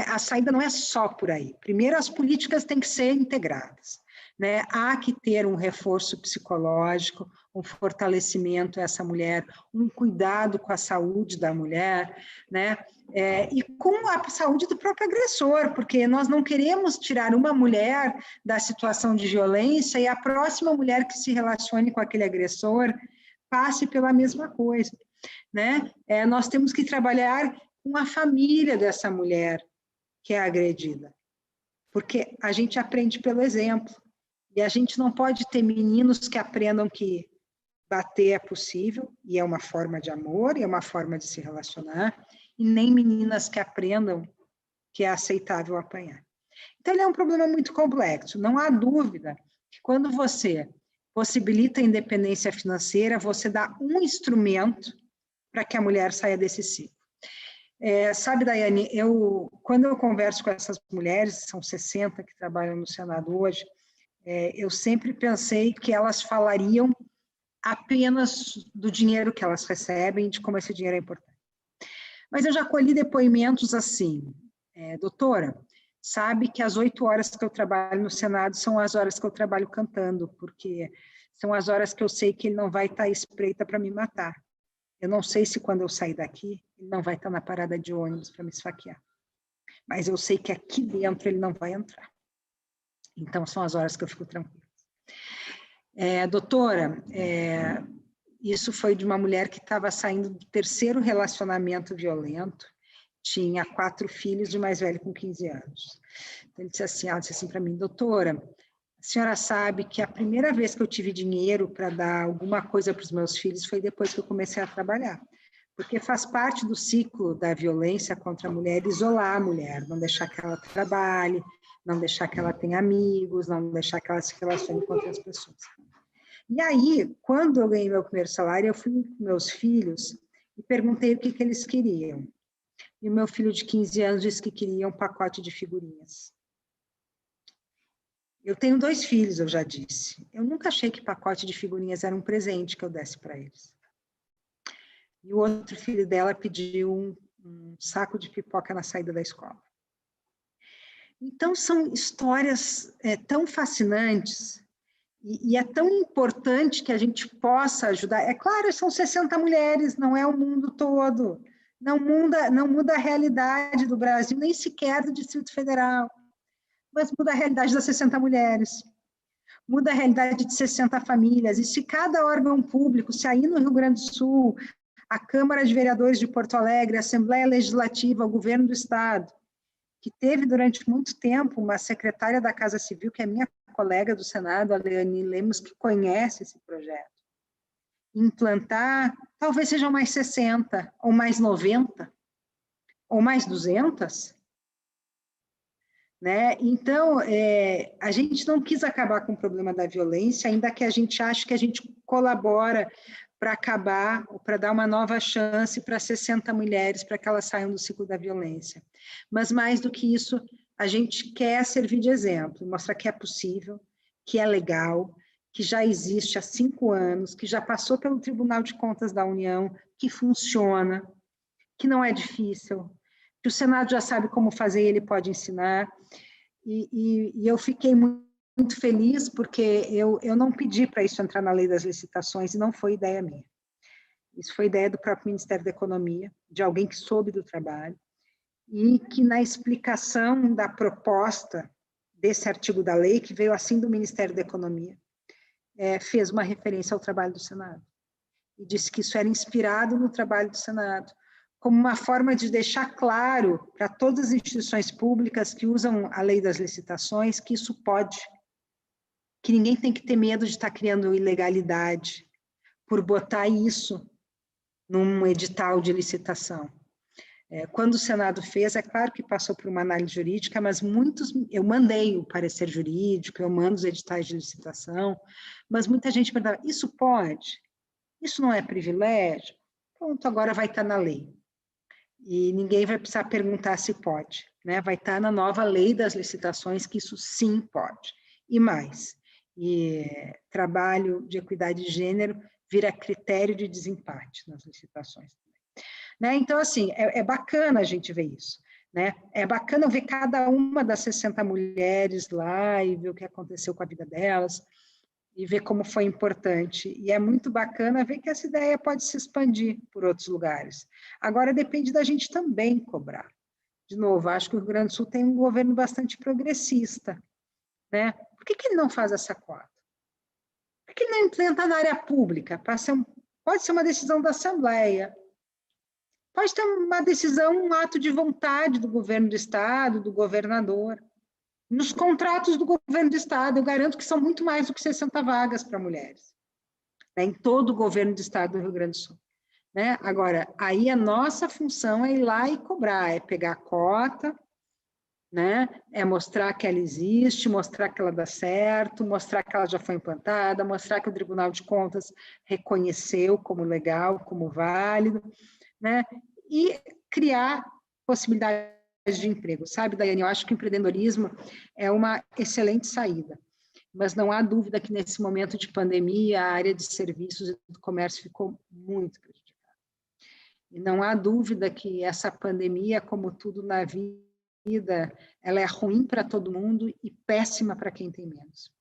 a saída não é só por aí. Primeiro, as políticas têm que ser integradas, né? Há que ter um reforço psicológico, um fortalecimento a essa mulher, um cuidado com a saúde da mulher, né? E com a saúde do próprio agressor, porque nós não queremos tirar uma mulher da situação de violência e a próxima mulher que se relacione com aquele agressor passe pela mesma coisa. né? Nós temos que trabalhar com a família dessa mulher que é agredida, porque a gente aprende pelo exemplo, e a gente não pode ter meninos que aprendam que bater é possível, e é uma forma de amor, e é uma forma de se relacionar, e nem meninas que aprendam que é aceitável apanhar. Então, ele é um problema muito complexo. Não há dúvida que quando você possibilita a independência financeira, você dá um instrumento para que a mulher saia desse ciclo. Sabe, Daiane, quando eu converso com essas mulheres, são 60 que trabalham no Senado hoje, eu sempre pensei que elas falariam apenas do dinheiro que elas recebem, de como esse dinheiro é importante. Mas eu já colhi depoimentos assim, doutora, sabe que as 8 horas que eu trabalho no Senado são as horas que eu trabalho cantando, porque são as horas que eu sei que ele não vai estar à espreita para me matar. Eu não sei se quando eu sair daqui, ele não vai estar na parada de ônibus para me esfaquear. Mas eu sei que aqui dentro ele não vai entrar. Então, são as horas que eu fico tranquila. Doutora, isso foi de uma mulher que estava saindo do 3º relacionamento violento, tinha 4 filhos, de mais velho com 15 anos. Então, ela disse assim para mim, doutora, a senhora sabe que a primeira vez que eu tive dinheiro para dar alguma coisa para os meus filhos foi depois que eu comecei a trabalhar, porque faz parte do ciclo da violência contra a mulher isolar a mulher, não deixar que ela trabalhe, não deixar que ela tenha amigos, não deixar que ela se relacione com outras pessoas. E aí, quando eu ganhei meu primeiro salário, eu fui com meus filhos e perguntei o que eles queriam. E o meu filho de 15 anos disse que queria um pacote de figurinhas. Eu tenho 2 filhos, eu já disse. Eu nunca achei que pacote de figurinhas era um presente que eu desse para eles. E o outro filho dela pediu um saco de pipoca na saída da escola. Então, são histórias tão fascinantes e é tão importante que a gente possa ajudar. É claro, são 60 mulheres, não é o mundo todo. Não muda a realidade do Brasil, nem sequer do Distrito Federal. Mas muda a realidade das 60 mulheres. Muda a realidade de 60 famílias. E se cada órgão público, se aí no Rio Grande do Sul, a Câmara de Vereadores de Porto Alegre, a Assembleia Legislativa, o Governo do Estado, que teve durante muito tempo uma secretária da Casa Civil, que é minha colega do Senado, a Leane Lemos, que conhece esse projeto, implantar, talvez sejam mais 60, ou mais 90, ou mais 200, né? Então, a gente não quis acabar com o problema da violência, ainda que a gente ache que a gente colabora para acabar, ou para dar uma nova chance para 60 mulheres, para que elas saiam do ciclo da violência. Mas, mais do que isso, a gente quer servir de exemplo, mostrar que é possível, que é legal, que já existe há 5 anos, que já passou pelo Tribunal de Contas da União, que funciona, que não é difícil, que o Senado já sabe como fazer, ele pode ensinar. E eu fiquei muito feliz, porque eu não pedi para isso entrar na lei das licitações, e não foi ideia minha. Isso foi ideia do próprio Ministério da Economia, de alguém que soube do trabalho, e que na explicação da proposta desse artigo da lei, que veio assim do Ministério da Economia, fez uma referência ao trabalho do Senado. E disse que isso era inspirado no trabalho do Senado, como uma forma de deixar claro para todas as instituições públicas que usam a lei das licitações que isso pode, que ninguém tem que ter medo de estar criando ilegalidade por botar isso num edital de licitação. Quando o Senado fez, é claro que passou por uma análise jurídica, mas eu mandei o parecer jurídico, eu mando os editais de licitação, mas muita gente perguntava, isso pode? Isso não é privilégio? Pronto, agora vai estar na lei. E ninguém vai precisar perguntar se pode, né? Vai estar na nova lei das licitações que isso sim pode. E mais, trabalho de equidade de gênero vira critério de desempate nas licitações. Né? Então, assim, é bacana a gente ver isso. Né? É bacana ver cada uma das 60 mulheres lá e ver o que aconteceu com a vida delas e ver como foi importante. E é muito bacana ver que essa ideia pode se expandir por outros lugares. Agora, depende da gente também cobrar. De novo, acho que o Rio Grande do Sul tem um governo bastante progressista. Né? Por que ele não faz essa cota? Por que ele não implementa na área pública? Para ser Pode ser uma decisão da Assembleia, pode ter uma decisão, um ato de vontade do governo do Estado, do governador. Nos contratos do governo do Estado, eu garanto que são muito mais do que 60 vagas para mulheres, né, em todo o governo do Estado do Rio Grande do Sul. Né? Agora, aí a nossa função é ir lá e cobrar, é pegar a cota, né? É mostrar que ela existe, mostrar que ela dá certo, mostrar que ela já foi implantada, mostrar que o Tribunal de Contas reconheceu como legal, como válido, né? E criar possibilidades de emprego. Sabe, Daiane, eu acho que o empreendedorismo é uma excelente saída, mas não há dúvida que nesse momento de pandemia a área de serviços e do comércio ficou muito prejudicada. E não há dúvida que essa pandemia, como tudo na vida, ela é ruim para todo mundo e péssima para quem tem menos.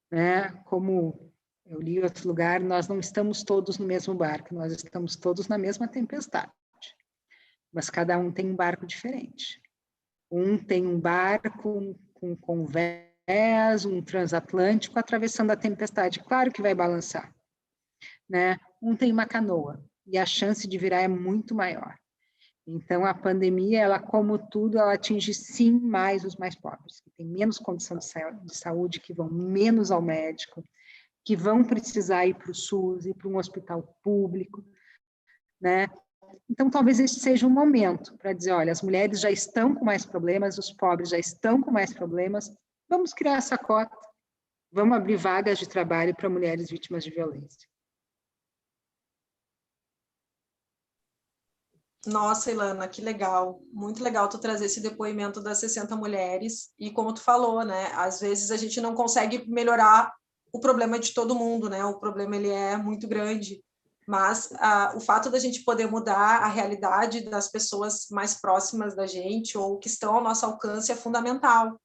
Né? Como eu li em outro lugar, nós não estamos todos no mesmo barco, nós estamos todos na mesma tempestade. Mas cada um tem um barco diferente. Um tem um barco com convés, um transatlântico, atravessando a tempestade. Claro que vai balançar. Né? Um tem uma canoa, e a chance de virar é muito maior. Então, a pandemia, ela, como tudo, ela atinge, sim, mais os mais pobres, que têm menos condição de saúde, que vão menos ao médico, que vão precisar ir para o SUS, ir para um hospital público, né? Então, talvez esse seja um momento para dizer, olha, as mulheres já estão com mais problemas, os pobres já estão com mais problemas, vamos criar essa cota, vamos abrir vagas de trabalho para mulheres vítimas de violência. Nossa, Ilana, que legal, muito legal tu trazer esse depoimento das 60 mulheres, e como tu falou, né, às vezes a gente não consegue melhorar o problema de todo mundo, né, o problema ele é muito grande, mas o fato da gente poder mudar a realidade das pessoas mais próximas da gente, ou que estão ao nosso alcance, é fundamental.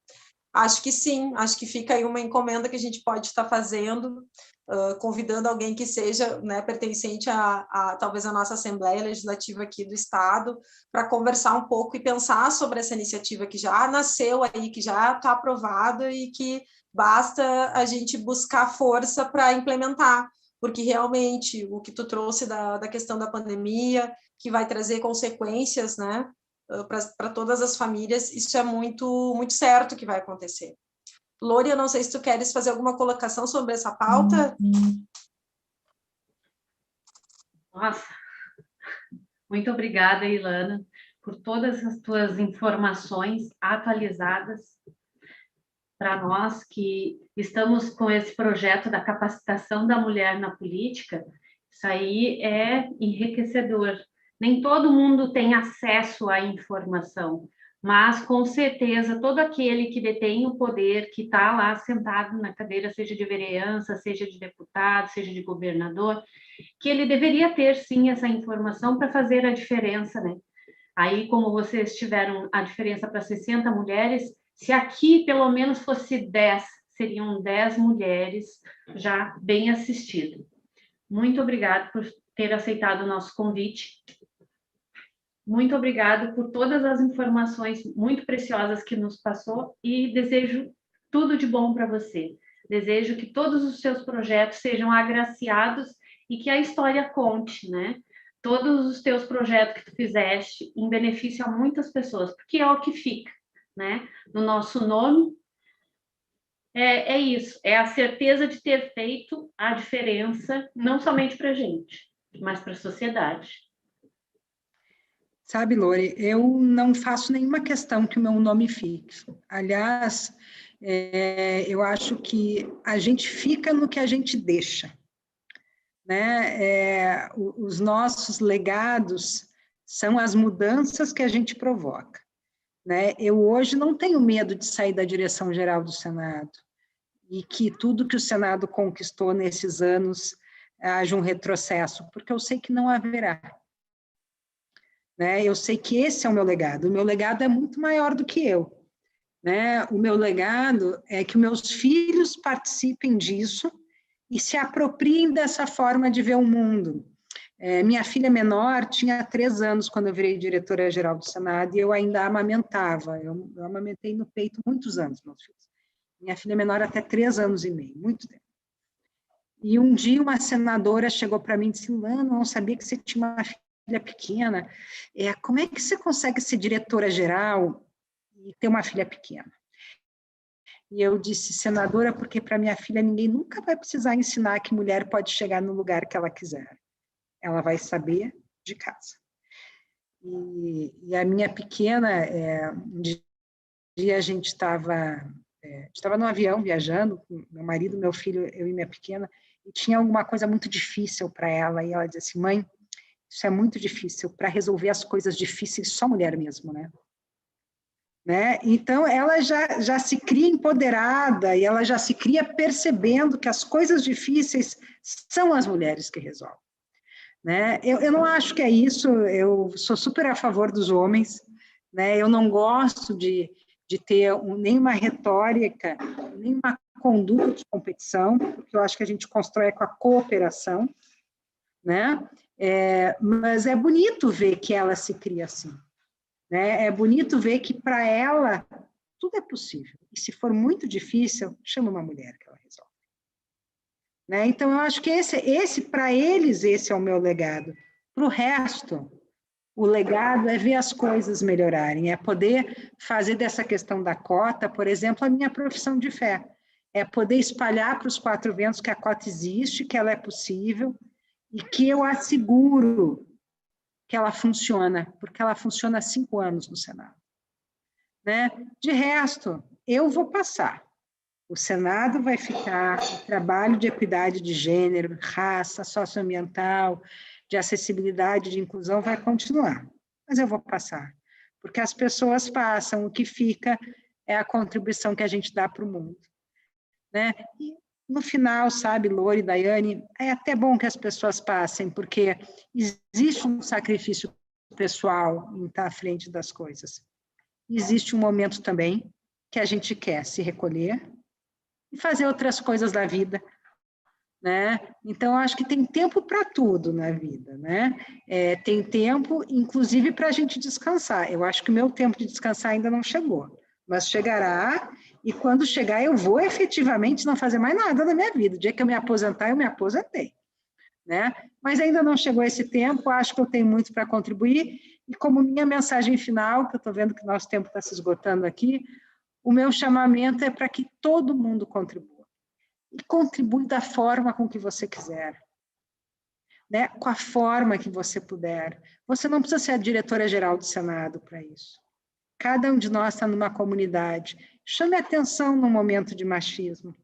Acho que sim, acho que fica aí uma encomenda que a gente pode estar fazendo, convidando alguém que seja, né, pertencente talvez a nossa Assembleia Legislativa aqui do Estado, para conversar um pouco e pensar sobre essa iniciativa que já nasceu aí, que já está aprovada e que basta a gente buscar força para implementar, porque realmente o que tu trouxe da questão da pandemia, que vai trazer consequências, né, para todas as famílias, isso é muito, muito certo que vai acontecer. Lori, eu não sei se tu queres fazer alguma colocação sobre essa pauta. Nossa, muito obrigada, Ilana, por todas as tuas informações atualizadas para nós que estamos com esse projeto da capacitação da mulher na política. Isso aí é enriquecedor. Nem todo mundo tem acesso à informação, mas, com certeza, todo aquele que detém o poder, que está lá sentado na cadeira, seja de vereança, seja de deputado, seja de governador, que ele deveria ter, sim, essa informação para fazer a diferença, né? Aí, como vocês tiveram a diferença para 60 mulheres, se aqui pelo menos fosse 10, seriam 10 mulheres já bem assistidas. Muito obrigada por ter aceitado o nosso convite. Muito obrigada por todas as informações muito preciosas que nos passou e desejo tudo de bom para você. Desejo que todos os seus projetos sejam agraciados e que a história conte, né? Todos os teus projetos que tu fizeste em benefício a muitas pessoas, porque é o que fica, né? No nosso nome, é isso, é a certeza de ter feito a diferença, não somente para a gente, mas para a sociedade. Sabe, Lore, eu não faço nenhuma questão que o meu nome fique. Aliás, eu acho que a gente fica no que a gente deixa. Né? Os nossos legados são as mudanças que a gente provoca. Né? Eu hoje não tenho medo de sair da direção-geral do Senado e que tudo que o Senado conquistou nesses anos haja um retrocesso, porque eu sei que não haverá. Né? Eu sei que esse é o meu legado. O meu legado é muito maior do que eu. Né? O meu legado é que meus filhos participem disso e se apropriem dessa forma de ver o mundo. Minha filha menor tinha 3 anos quando eu virei diretora-geral do Senado e eu ainda amamentava. Eu amamentei no peito muitos anos, meus filhos. Minha filha menor até 3 anos e meio, muito tempo. E um dia uma senadora chegou para mim e disse, Lana, não sabia que você tinha uma filha pequena. Como é que você consegue ser diretora-geral e ter uma filha pequena? E eu disse, senadora, porque para minha filha ninguém nunca vai precisar ensinar que mulher pode chegar no lugar que ela quiser. Ela vai saber de casa. E a minha pequena, um dia a gente estava no avião viajando, meu marido, meu filho, eu e minha pequena, e tinha alguma coisa muito difícil para ela, e ela disse assim, mãe, isso é muito difícil, para resolver as coisas difíceis só mulher mesmo, né? Então, ela já se cria empoderada e ela já se cria percebendo que as coisas difíceis são as mulheres que resolvem. Eu não acho que é isso, eu sou super a favor dos homens, eu não gosto de ter nenhuma retórica, nenhuma conduta de competição, porque eu acho que a gente constrói com a cooperação, mas é bonito ver que ela se cria assim. É bonito ver que, para ela, tudo é possível. E, se for muito difícil, chama uma mulher que ela resolve. Então, eu acho que para eles, esse é o meu legado. Para o resto, o legado é ver as coisas melhorarem, é poder fazer dessa questão da cota, por exemplo, a minha profissão de fé. É poder espalhar para os 4 ventos que a cota existe, que ela é possível, e que eu asseguro que ela funciona, porque ela funciona há 5 anos no Senado. De resto, eu vou passar. O Senado vai ficar, o trabalho de equidade de gênero, raça, socioambiental, de acessibilidade, de inclusão, vai continuar. Mas eu vou passar, porque as pessoas passam, o que fica é a contribuição que a gente dá para o mundo. E, no final, sabe, Lori, Daiane, é até bom que as pessoas passem, porque existe um sacrifício pessoal em estar à frente das coisas. Existe um momento também que a gente quer se recolher e fazer outras coisas da vida, Então, acho que tem tempo para tudo na vida, tem tempo, inclusive, para a gente descansar. Eu acho que o meu tempo de descansar ainda não chegou, mas chegará, e quando chegar, eu vou efetivamente não fazer mais nada na minha vida. O dia que eu me aposentar, eu me aposentei, Mas ainda não chegou esse tempo, acho que eu tenho muito para contribuir, e como minha mensagem final, que eu estou vendo que nosso tempo está se esgotando aqui, o meu chamamento é para que todo mundo contribua. E contribui da forma com que você quiser, com a forma que você puder. Você não precisa ser a diretora-geral do Senado para isso. Cada um de nós está numa comunidade. Chame atenção no momento de machismo.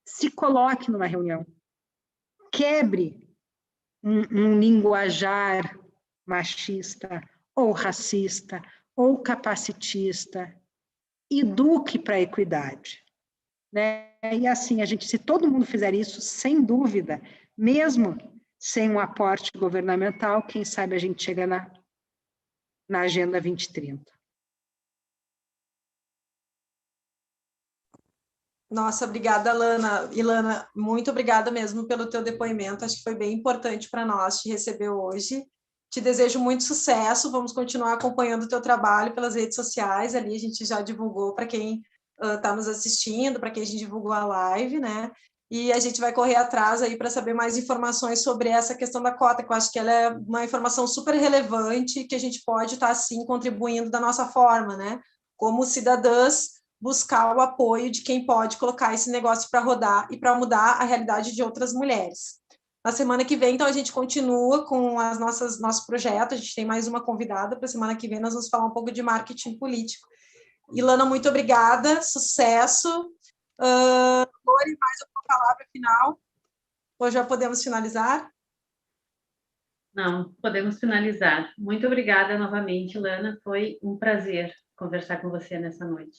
Se coloque numa reunião. Quebre um linguajar machista, ou racista, ou capacitista. Eduque para a equidade. E assim, se todo mundo fizer isso, sem dúvida, mesmo sem um aporte governamental, quem sabe a gente chega na Agenda 2030. Nossa, obrigada, Lana. Ilana, muito obrigada mesmo pelo teu depoimento, acho que foi bem importante para nós te receber hoje. Te desejo muito sucesso, vamos continuar acompanhando o teu trabalho pelas redes sociais, ali a gente já divulgou para quem está nos assistindo, para quem a gente divulgou a live, E a gente vai correr atrás aí para saber mais informações sobre essa questão da cota, que eu acho que ela é uma informação super relevante, que a gente pode estar, sim, contribuindo da nossa forma, Como cidadãs, buscar o apoio de quem pode colocar esse negócio para rodar e para mudar a realidade de outras mulheres. Na semana que vem, então, a gente continua com nosso projeto, a gente tem mais uma convidada para a semana que vem, nós vamos falar um pouco de marketing político. Ilana, muito obrigada, sucesso. Lori, mais uma palavra final? Ou já podemos finalizar? Não, podemos finalizar. Muito obrigada novamente, Ilana, foi um prazer conversar com você nessa noite.